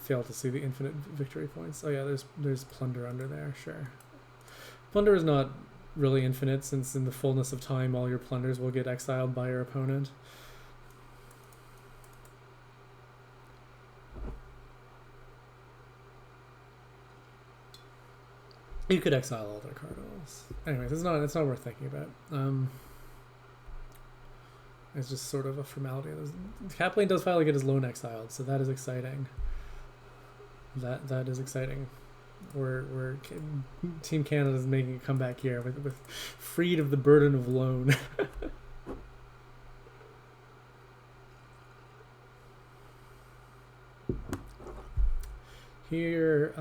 fail to see the infinite victory points. Oh yeah, there's plunder under there, sure. Plunder is not really infinite, since in the fullness of time all your plunders will get exiled by your opponent. You could exile all their cardinals. Anyways, it's not worth thinking about. It's just sort of a formality. Kaplane does finally get his lone exiled, so that is exciting. That is exciting. We're Team Canada is making a comeback here with freed of the burden of loan. Here,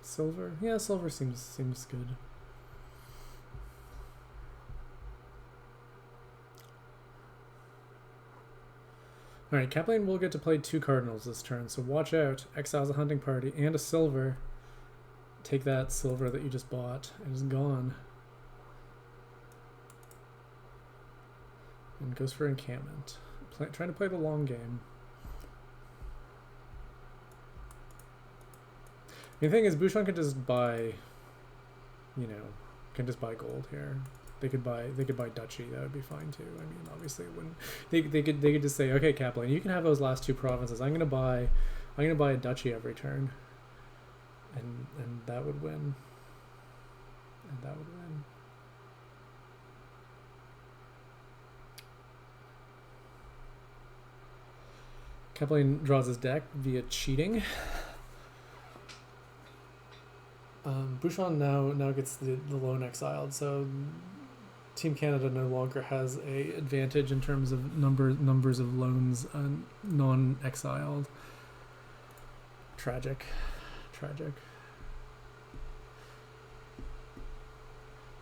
silver. Yeah, silver seems good. Alright, Kaplane will get to play 2 cardinals this turn, so watch out. Exiles a hunting party and a silver. Take that silver that you just bought. It is gone. And goes for encampment. Trying to play the long game. The thing is, Bouchon can just buy, can just buy gold here. They could buy duchy. That would be fine too. I mean, obviously, when they could just say, okay, Kaplane, you can have those last 2 provinces. I'm gonna buy a duchy every turn, and that would win. And that would win. Kaplane draws his deck via cheating. Bouchon now gets the lone exiled, so Team Canada no longer has a advantage in terms of numbers of loans non-exiled. Tragic.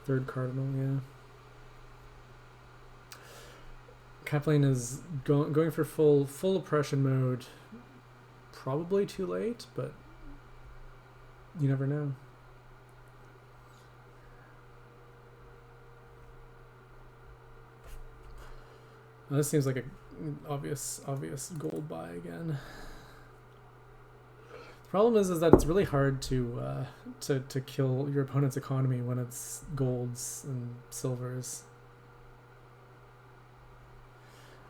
Third cardinal, yeah. Kaplane is going for full oppression mode. Probably too late, but you never know. This seems like obvious gold buy again. The problem is that it's really hard to kill your opponent's economy when it's golds and silvers.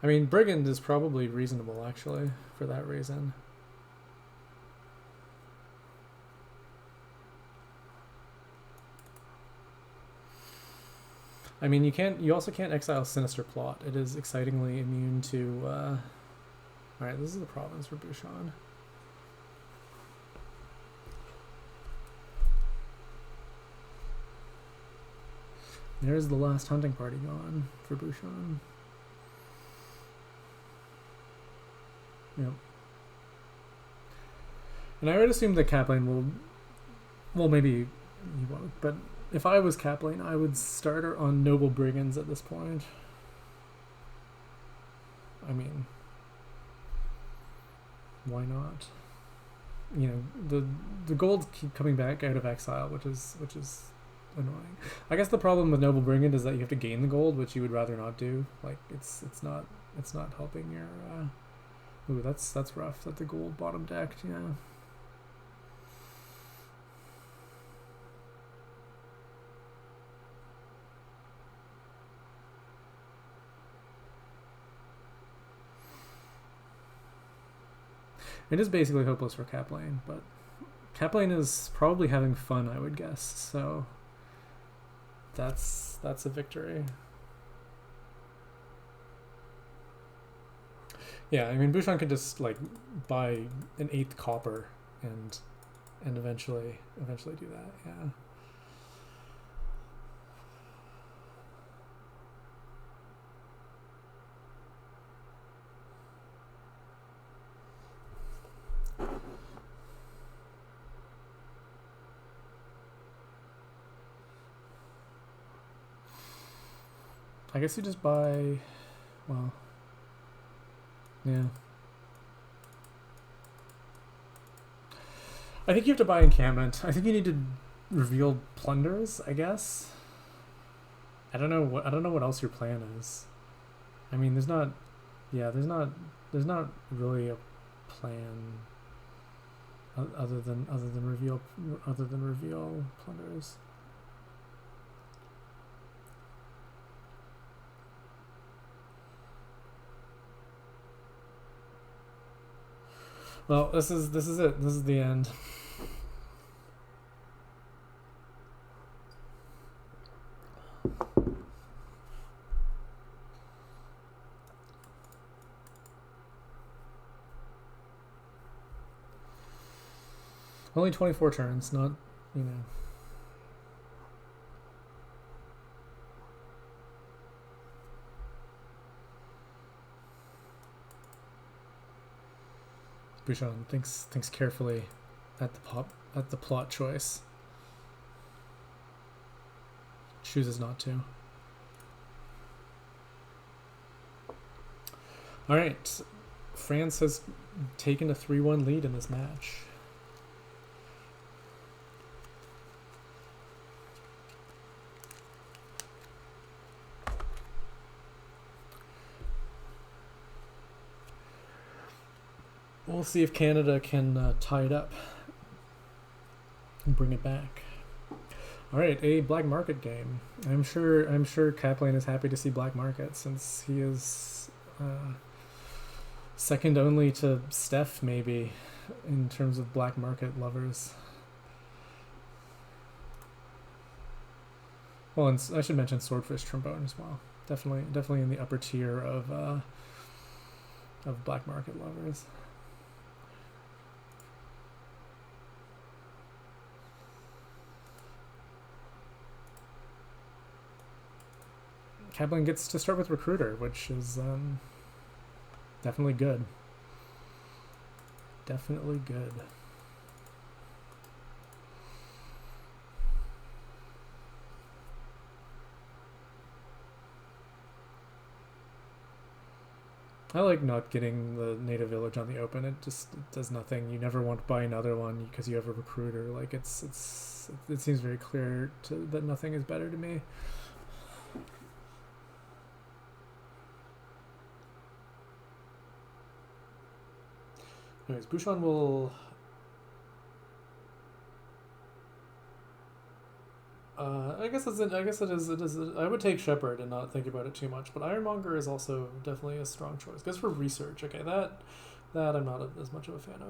I mean, brigand is probably reasonable actually for that reason. I mean, you also can't exile Sinister Plot. It is excitingly immune to alright, this is the province for Bouchon. There's the last hunting party gone for Bouchon. Yep. And I would assume that kaplane will, well, maybe he won't, but if I was kaplane, I would start on Noble Brigands at this point. I mean, why not? You know, the golds keep coming back out of exile, which is annoying. I guess the problem with Noble Brigand is that you have to gain the gold, which you would rather not do. Like it's not helping your. Ooh, that's rough. That the gold bottom decked. Yeah. It is basically hopeless for kaplane, but kaplane is probably having fun, I would guess. So that's a victory. Yeah, I mean, Bouchon could just like buy an 8th copper and eventually do that. Yeah. I guess you just buy, well, yeah. I think you have to buy encampment. I think you need to reveal plunders, I guess. I don't know what else your plan is. I mean, there's not really a plan other than reveal plunders. Well, this is it. This is the end. Only 24 turns, not, you know. Bouchon thinks carefully at the plot choice. Chooses not to. All right, France has taken a 3-1 lead in this match. We'll see if Canada can tie it up and bring it back. All right, a black market game. I'm sure kaplane is happy to see black market since he is second only to Steph maybe in terms of black market lovers. Well, and I should mention Swordfish Trombone as well. Definitely in the upper tier of black market lovers. kaplane gets to start with Recruiter, which is definitely good. Definitely good. I like not getting the native village on the open. It does nothing. You never want to buy another one because you have a Recruiter. Like it seems very clear that nothing is better to me. Anyways, bouchon will. I guess it is. I would take shepherd and not think about it too much. But ironmonger is also definitely a strong choice. Goes for research. Okay, that I'm not as much of a fan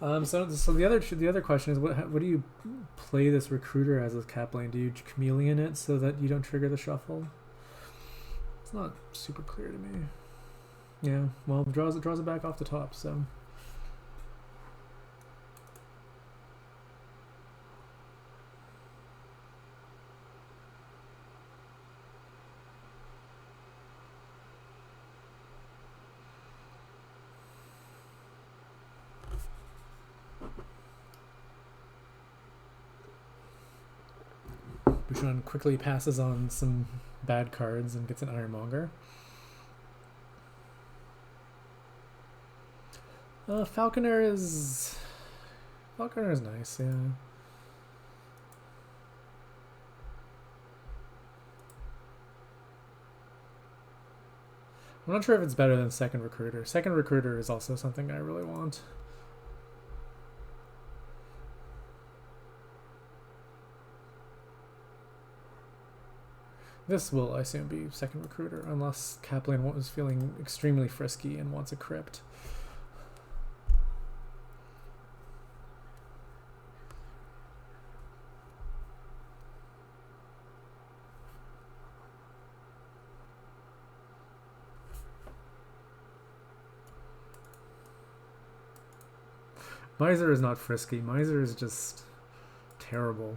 of. So the other question is what do you play this recruiter as with kaplane? Do you chameleon it so that you don't trigger the shuffle? It's not super clear to me. Yeah, well, draws it back off the top, so. Bouchon quickly passes on some bad cards and gets an ironmonger. Falconer is nice, yeah. I'm not sure if it's better than second recruiter. Second recruiter is also something I really want. This will, I assume, be second recruiter, unless kaplane was feeling extremely frisky and wants a crypt. Miser is not frisky. Miser is just terrible.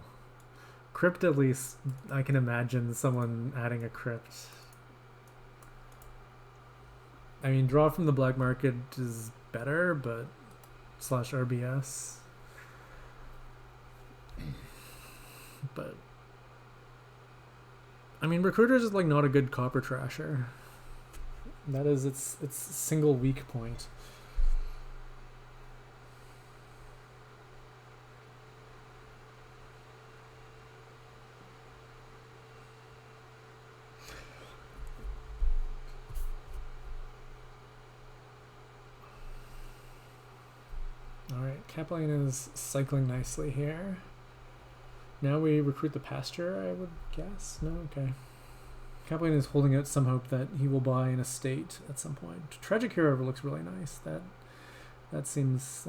Crypt, at least, I can imagine someone adding a crypt. I mean, draw from the black market is better, but slash RBS. But I mean, recruiters is like not a good copper trasher. That is its single weak point. Alright, kaplane is cycling nicely here. Now we recruit the pasture, I would guess? No? Okay. Kaplane is holding out some hope that he will buy an estate at some point. Tragic Hero looks really nice. That seems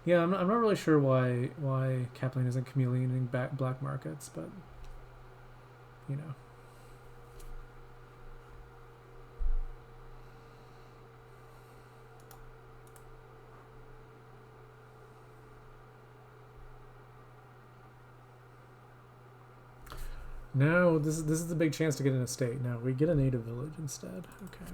yeah, I'm not really sure why kaplane isn't chameleoning back black markets, but you know. No, this is a big chance to get an estate. No, we get a native village instead. Okay.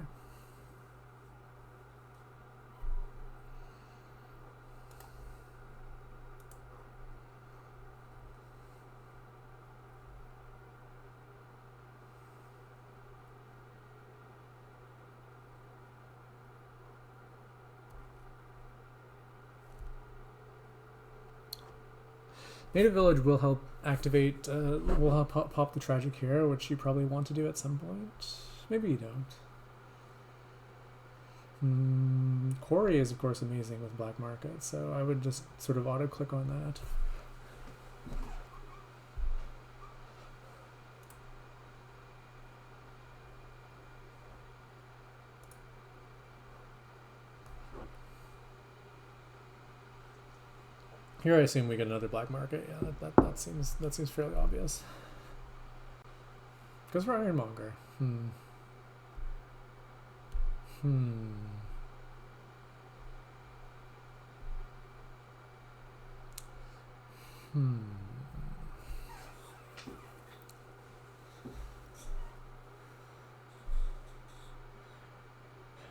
Native village will help activate, will help pop the tragic hero, which you probably want to do at some point. Maybe you don't. Quarry is, of course, amazing with black market, so I would just sort of auto-click on that. Here I assume we get another black market. Yeah, that seems fairly obvious. Goes for ironmonger.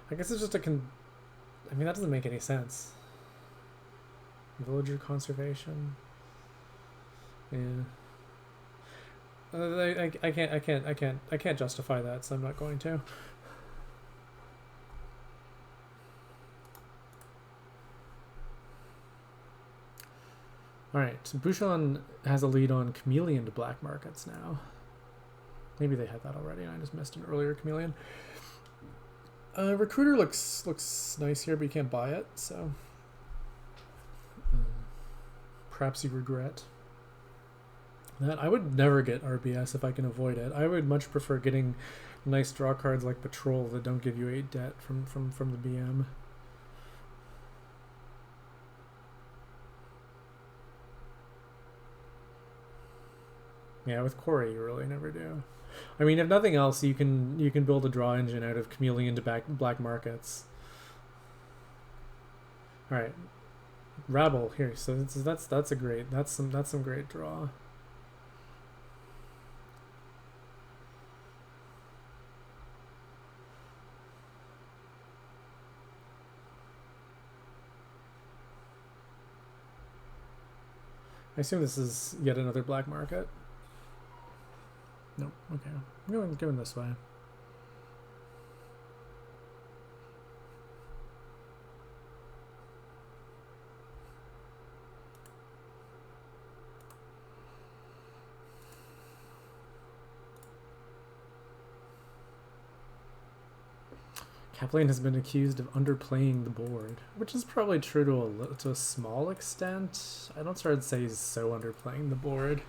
I guess it's just I mean, that doesn't make any sense. Villager conservation. Yeah. I can't justify that, so I'm not going to. Alright, so Bouchon has a lead on chameleon to black markets now. Maybe they had that already and I just missed an earlier chameleon. Recruiter looks nice here, but you can't buy it, so perhaps you regret that. I would never get RBS if I can avoid it. I would much prefer getting nice draw cards like Patrol that don't give you 8 debt from the BM. Yeah, with Quarry you really never do. I mean, if nothing else, you can build a draw engine out of chameleon to black markets. All right, Rabble here. So that's a great some great draw. I assume this is yet another black market. Nope. Okay, I'm going this way. Kaplane has been accused of underplaying the board, which is probably true to a small extent. I don't sure I'd say he's so underplaying the board.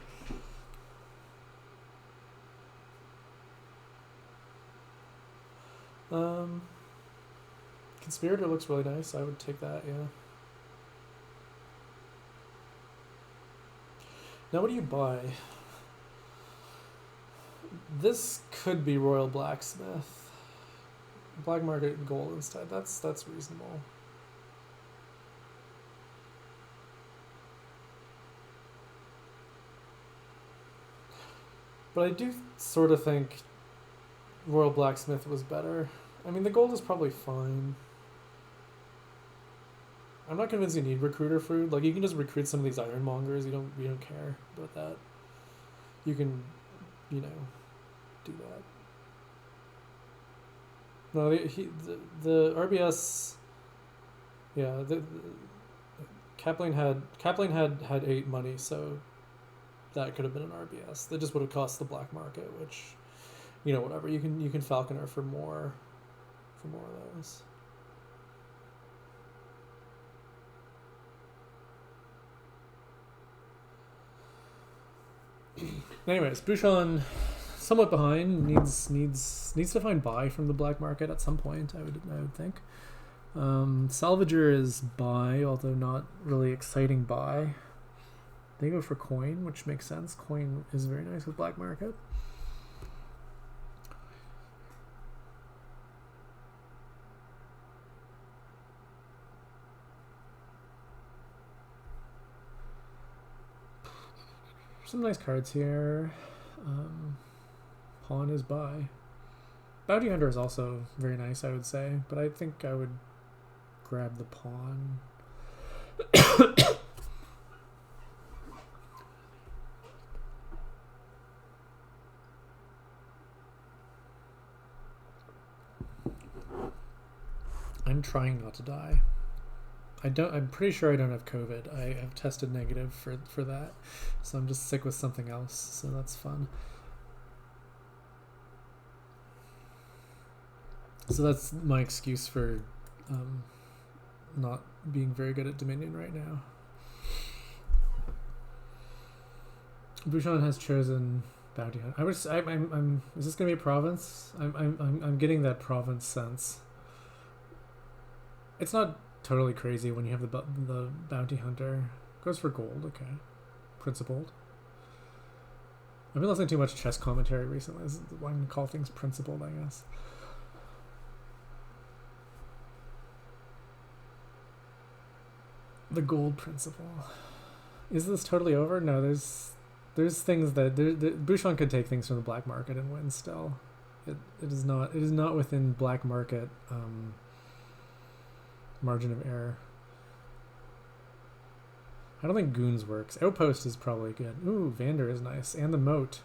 Conspirator looks really nice. I would take that, yeah. Now what do you buy? This could be Royal Blacksmith. Black market gold instead. That's reasonable. But I do sort of think Royal Blacksmith was better. I mean, the gold is probably fine. I'm not convinced you need recruiter fruit. Like, you can just recruit some of these ironmongers. You don't care about that. You can, do that. No, the RBS. Yeah, the Kaplane had 8 money, so that could have been an RBS. That just would have cost the black market, which, whatever. You can Falconer for more of those. Anyways, Bouchon somewhat behind, needs to find buy from the black market at some point. I would think. Salvager is buy, although not really exciting buy. They go for coin, which makes sense. Coin is very nice with black market. Some nice cards here. Pawn is buy. Bounty Hunter is also very nice, I would say, but I think I would grab the pawn. I'm trying not to die. I'm pretty sure I don't have COVID. I have tested negative for that, so I'm just sick with something else, so that's fun. So that's my excuse for not being very good at Dominion right now. Bouchon has chosen Bounty Hunter. Is this gonna be a province? I'm getting that province sense. It's not totally crazy when you have the Bounty Hunter. Goes for gold, okay. Principled. I've been listening to too much chess commentary recently. This is why I'm gonna call things principled, I guess. The gold principle. Is this totally over? No, there's things that Bouchon could take things from the black market and win still. It is not within black market margin of error. I don't think Goons works. Outpost is probably good. Ooh, Vander is nice. And the Moat.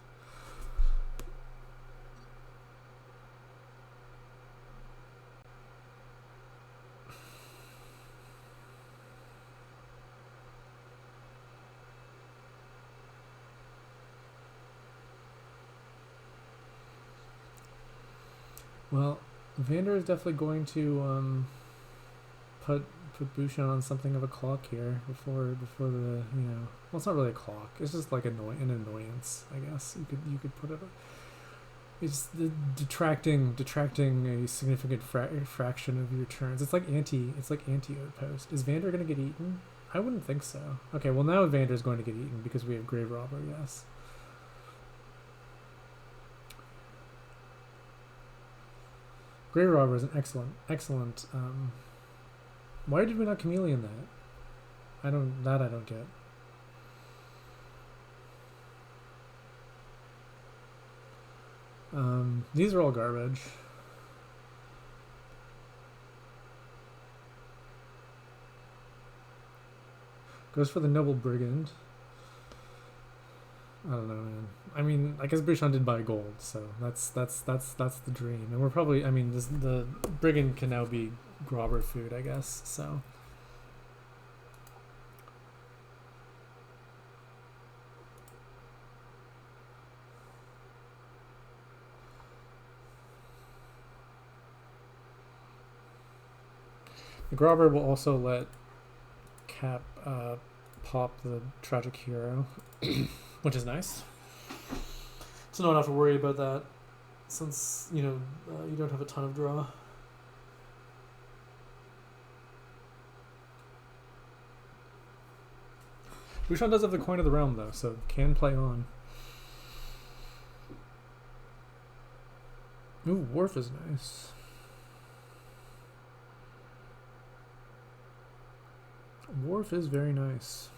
Well, Vander is definitely going to put bouchon on something of a clock here before the well, it's not really a clock. It's just like an annoyance, I guess you could put it. It's detracting a significant fraction of your turns. It's like anti outpost. Is Vander gonna get eaten? I wouldn't think so. Okay, well now Vander's going to get eaten because we have Grave Robber. Yes. Grave Robber is an excellent. Why did we not chameleon that? I don't get. These are all garbage. Goes for the Noble Brigand. I don't know, man. I mean, I guess Bouchon did buy gold, so that's the dream. And we're probably, I mean, the Brigand can now be grobber food, I guess, so. The grobber will also let Cap pop the tragic hero, which is nice. So not have to worry about that, since you don't have a ton of draw. Bouchon does have the coin of the realm though, so can play on. Ooh, Wharf is nice. Wharf is very nice.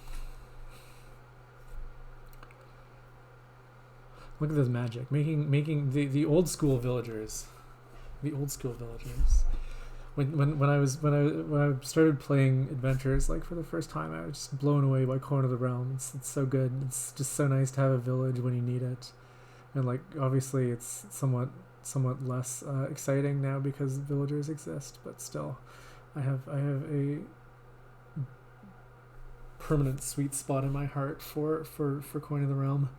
Look at this magic, making the old school villagers, When I started playing adventures like for the first time, I was just blown away by Coin of the Realm. It's so good. It's just so nice to have a village when you need it, and like obviously it's somewhat less exciting now because villagers exist, but still, I have a permanent sweet spot in my heart for Coin of the Realm.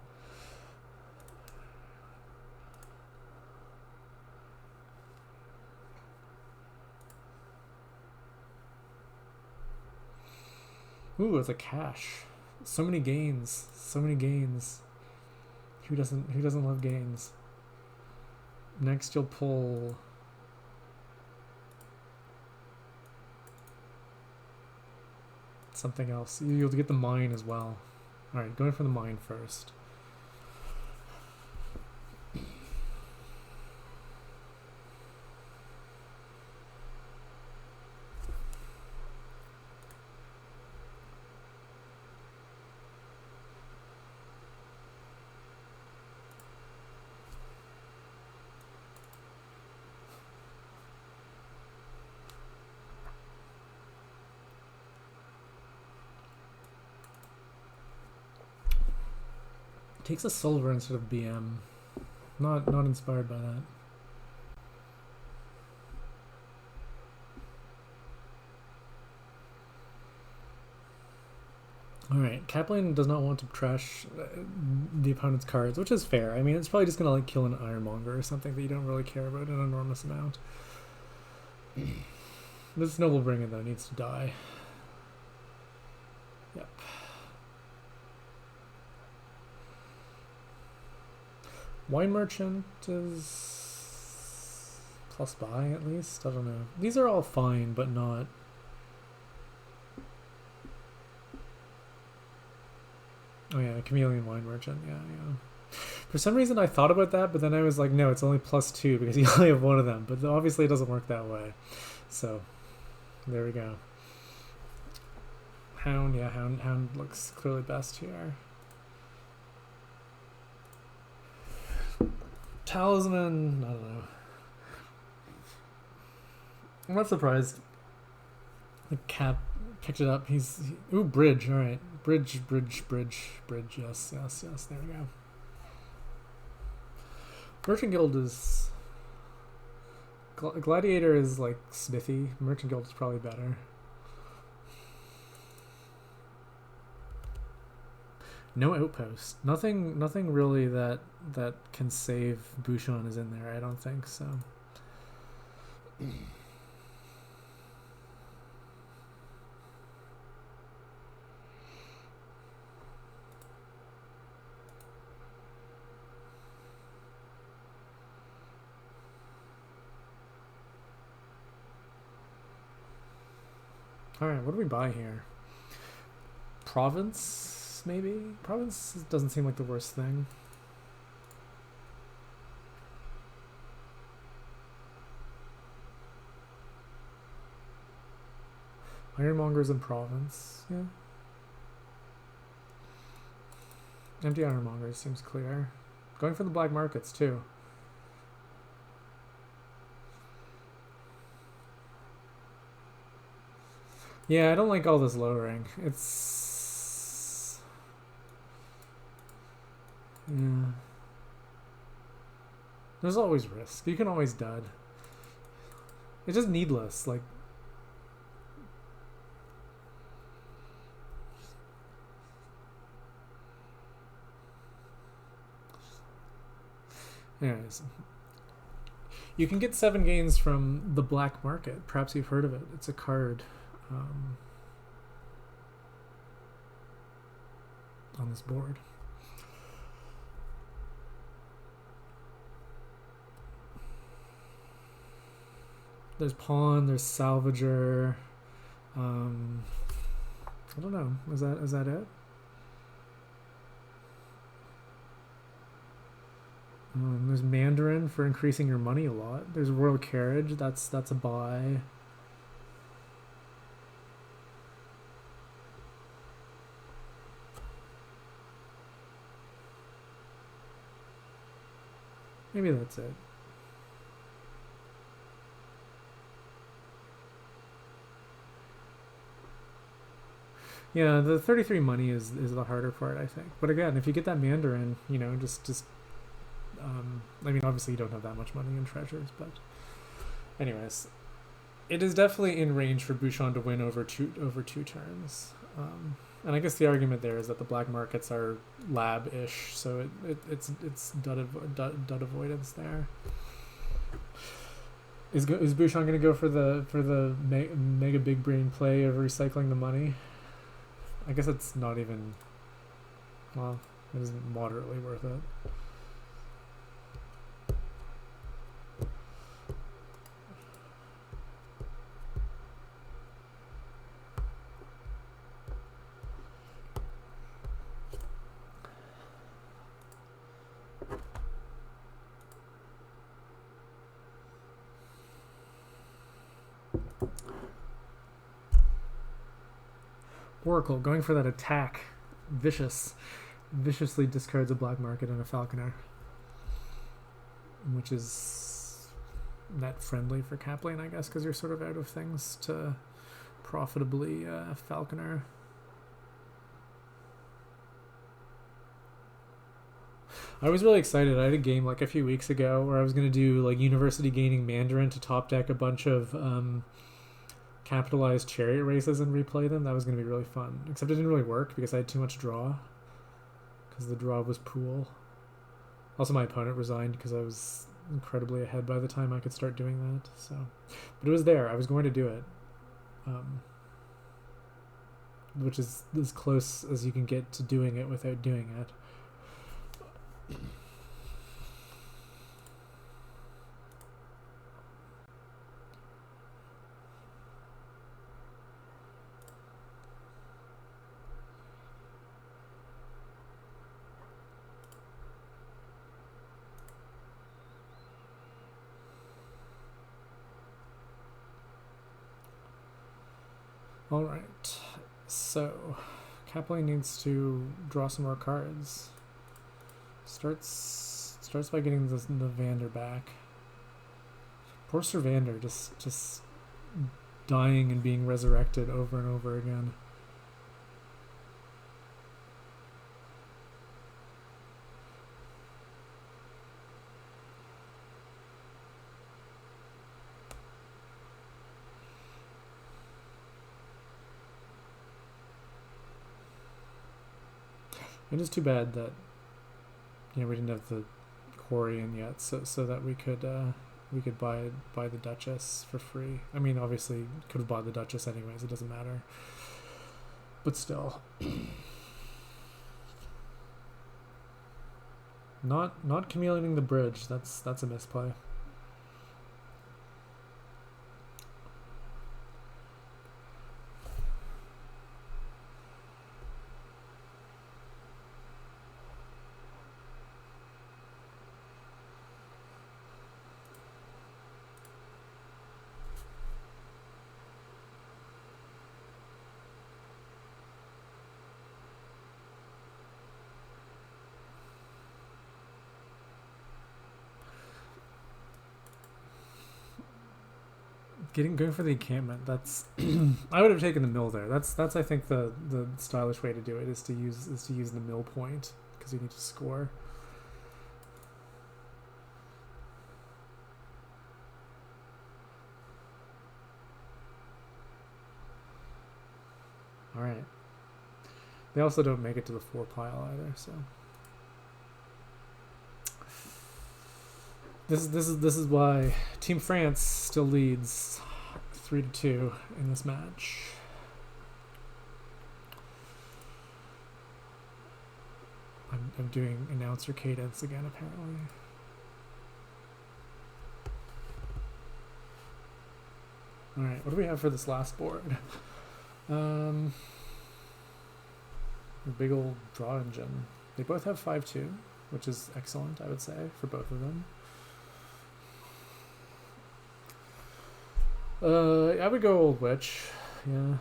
Ooh, it's a cash. So many gains. Who doesn't love gains? Next you'll pull something else. You'll get the mine as well. Alright, going for the mine first. Takes a silver instead of BM. Not inspired by that. Alright, kaplane does not want to trash the opponent's cards, which is fair. I mean, it's probably just going to like kill an Ironmonger or something that you don't really care about an enormous amount. This Noble Bringer, though, needs to die. Yep. Wine Merchant is plus buy at least. I don't know. These are all fine, but not. Oh yeah, Chameleon Wine Merchant. Yeah. For some reason I thought about that, but then I was like, no, it's only +2 because you only have one of them. But obviously it doesn't work that way. So there we go. Hound, yeah, Hound looks clearly best here. Talisman, I don't know. I'm not surprised. The Cap picked it up. Ooh, bridge. All right, bridge. Yes. There we go. Merchant Guild is Gladiator is like smithy. Merchant Guild is probably better. No outpost. Nothing really that can save Bouchon is in there. I don't think so. Alright, what do we buy here? Province, maybe? Province doesn't seem like the worst thing. Ironmongers in province, yeah. Empty ironmongers seems clear. Going for the black markets too. Yeah, I don't like all this lowering. It's... yeah. There's always risk. You can always dud. It's just needless, like... Anyways. You can get 7 gains from the black market. Perhaps you've heard of it. It's a card on this board. There's pawn, there's salvager. I don't know. Is that it? There's Mandarin for increasing your money a lot. There's Royal Carriage. That's a buy. Maybe that's it. Yeah, the 33 money is the harder part, I think. But again, if you get that Mandarin, you know, just I mean, obviously you don't have that much money in treasures, but anyways, it is definitely in range for Bouchon to win over two turns. And I guess the argument there is that the black markets are lab-ish, so it's dud avoidance there. Is Bouchon going to go for the mega big brain play of recycling the money? I guess it's not even... well, it is moderately worth it. Oracle, going for that attack. Viciously discards a black market and a falconer. Which is net friendly for kaplane, I guess, because you're sort of out of things to profitably falconer. I was really excited. I had a game like a few weeks ago where I was going to do like university gaining Mandarin to top deck a bunch of capitalized chariot races and replay them. That was going to be really fun. Except it didn't really work because I had too much draw. Because the draw was pool. Also, my opponent resigned because I was incredibly ahead by the time I could start doing that. So, but it was there. I was going to do it. Which is as close as you can get to doing it without doing it. Alright, so kaplane needs to draw some more cards. Starts by getting the Vander back. Poor Sir Vander, just dying and being resurrected over and over again. It is too bad that we didn't have the quarry in yet, so that we could we could buy the Duchess for free. I mean, obviously, could have bought the Duchess anyways. It doesn't matter. But still, not accumulating the bridge. That's a misplay. Going for the encampment. That's I would have taken the mill there. That's I think the stylish way to do it is to use the mill point because you need to score. All right. They also don't make it to the 4 pile either, so this is why Team France still leads 3-2 in this match. I'm doing announcer cadence again, apparently. All right, what do we have for this last board? A big old draw engine. They both have 5-2, which is excellent, I would say, for both of them. I would go Old Witch. Yeah.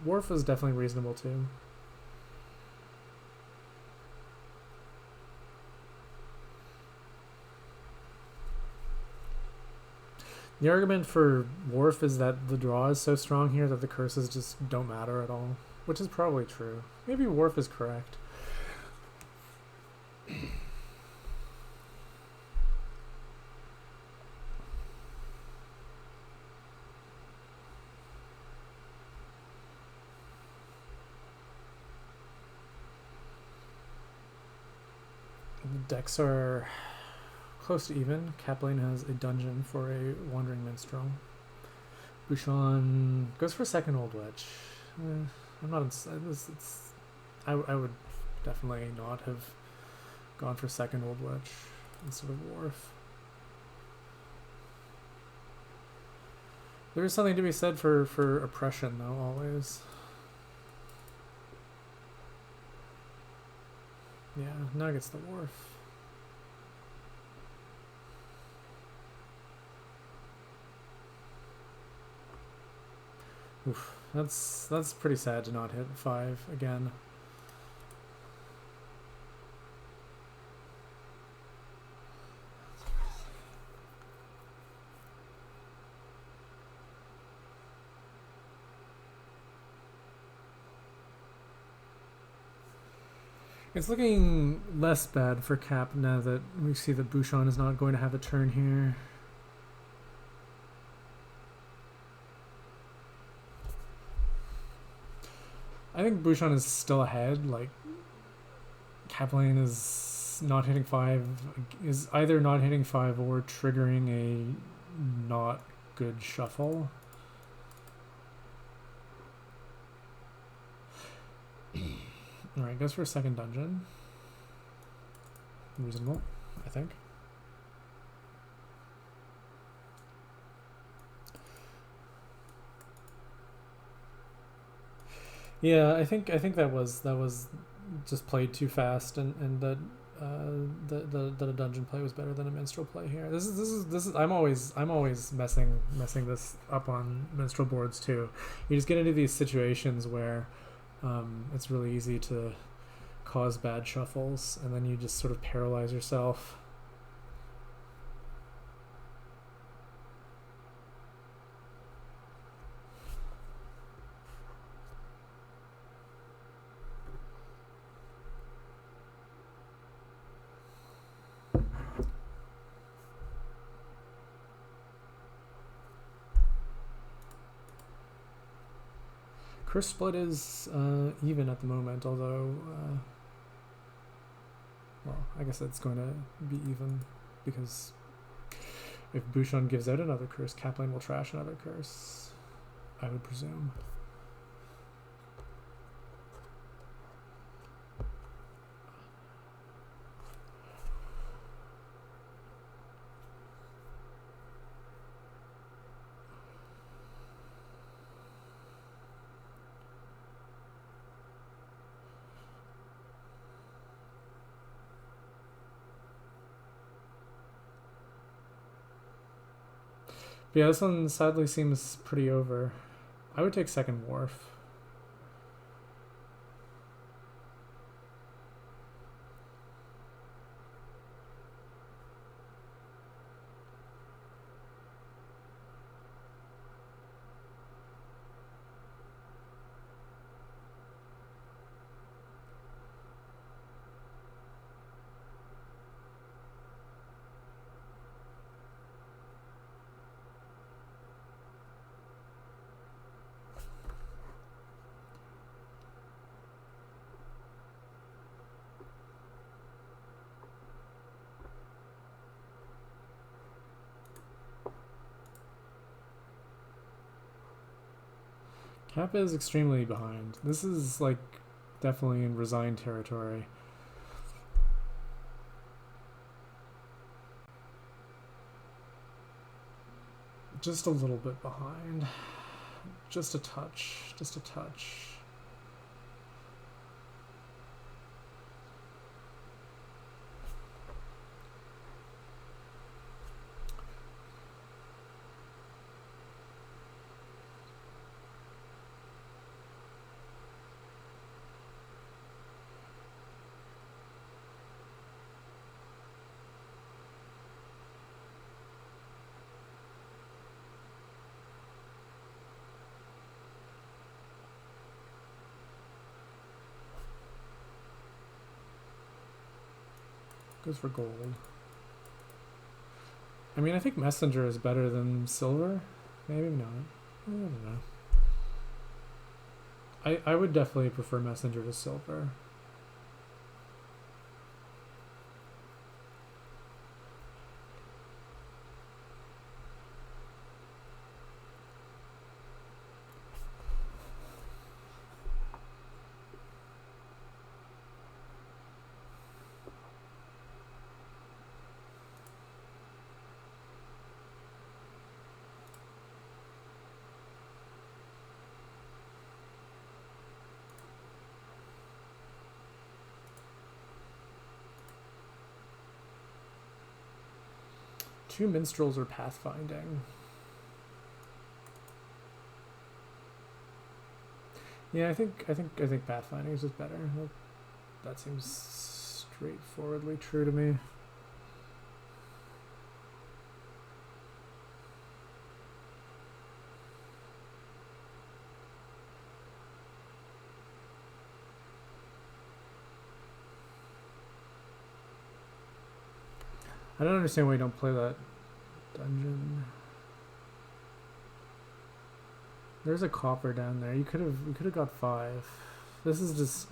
Wharf is definitely reasonable too. The argument for Wharf is that the draw is so strong here that the curses just don't matter at all, which is probably true. Maybe Wharf is correct. The decks are close to even. Kaplane has a dungeon for a wandering minstrel. Bouchon goes for second Old Witch. I'm not. I would definitely not have gone for second Old Witch instead of Wharf. There is something to be said for oppression, though. Always. Yeah, now gets the Wharf. Oof, that's pretty sad to not hit 5 again. It's looking less bad for Cap now that we see that Bouchon is not going to have a turn here. I think Bouchon is still ahead. Like, Kaplane is not hitting 5, is either not hitting 5 or triggering a not good shuffle. Alright, goes for a second dungeon. Reasonable, I think. Yeah, I think that was just played too fast, and that that a dungeon play was better than a minstrel play here. This is I'm always messing this up on minstrel boards too. You just get into these situations where it's really easy to cause bad shuffles, and then you just sort of paralyze yourself. Curse split is even at the moment, although, well, I guess it's going to be even because If Bouchon gives out another curse, kaplane will trash another curse, I would presume. But yeah, this one sadly seems pretty over. I would take second wharf. Cap is extremely behind. This is like definitely in resigned territory. Just a little bit behind. Just a touch. Just a touch. Goes for gold. I mean, I think messenger is better than silver. Maybe not. I don't know. I would definitely prefer messenger to silver. Two minstrels or pathfinding. Yeah, I think pathfinding is just better. That seems straightforwardly true to me. I don't understand why you don't play that dungeon. There's a copper down there. You could have got 5. This is just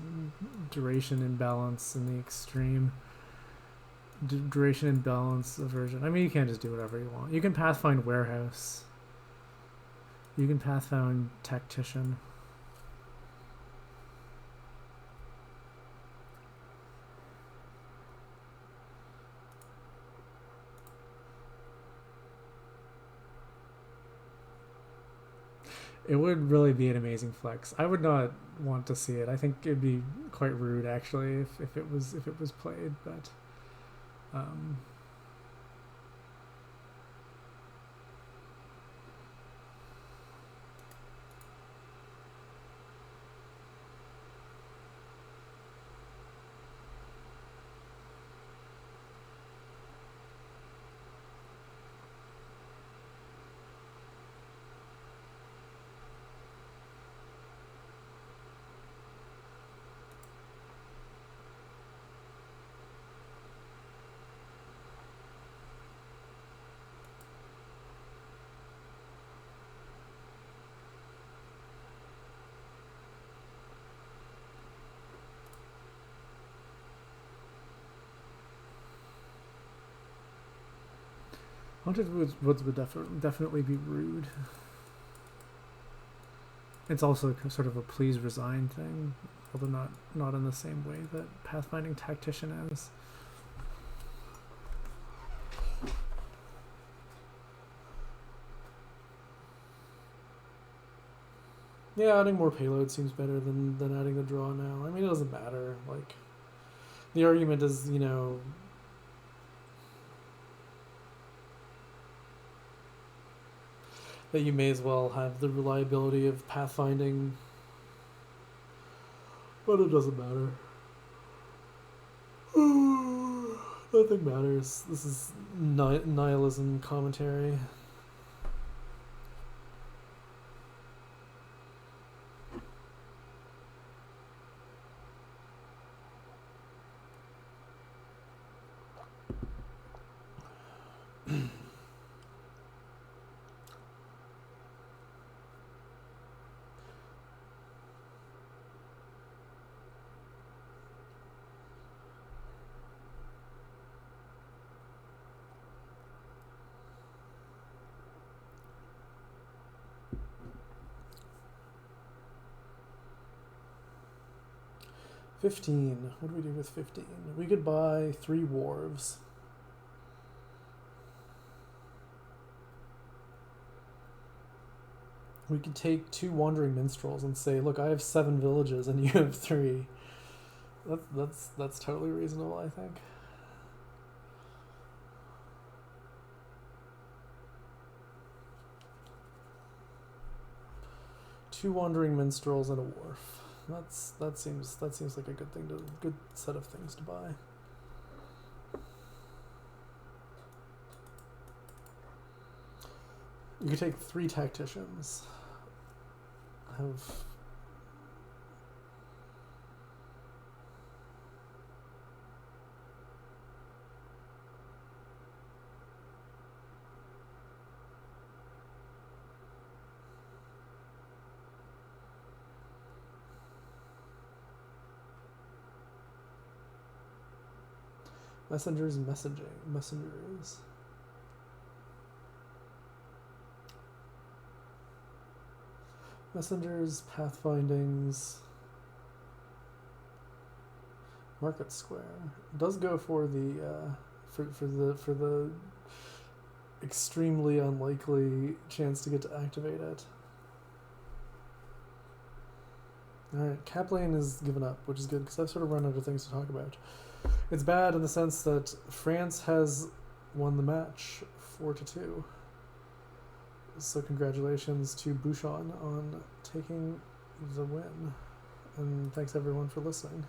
duration imbalance in the extreme. Duration imbalance aversion. I mean, you can't just do whatever you want. You can pathfind warehouse. You can pathfind tactician. It would really be an amazing flex. I would not want to see it. I think it'd be quite rude actually if it was played, but Haunted Woods would definitely be rude. It's also sort of a please resign thing, although not in the same way that Pathfinding Tactician is. Yeah, adding more payload seems better than adding the draw now. I mean, it doesn't matter. Like, the argument is, you know, that you may as well have the reliability of pathfinding, but it doesn't matter. Nothing matters. This is nihilism commentary. $15. What do we do with 15? We could buy 3 wharves. We could take 2 wandering minstrels and say, look, I have 7 villages and you have 3. That's totally reasonable, I think. Two wandering minstrels and a wharf. That seems like a good set of things to buy. You could take 3 tacticians. Have messengers messengers. Messengers, pathfindings, market square. It does go for the for the extremely unlikely chance to get to activate it. Alright, kaplane is given up, which is good because I've sort of run out of things to talk about. It's bad in the sense that France has won the match 4-2. So congratulations to Bouchon on taking the win. And thanks everyone for listening.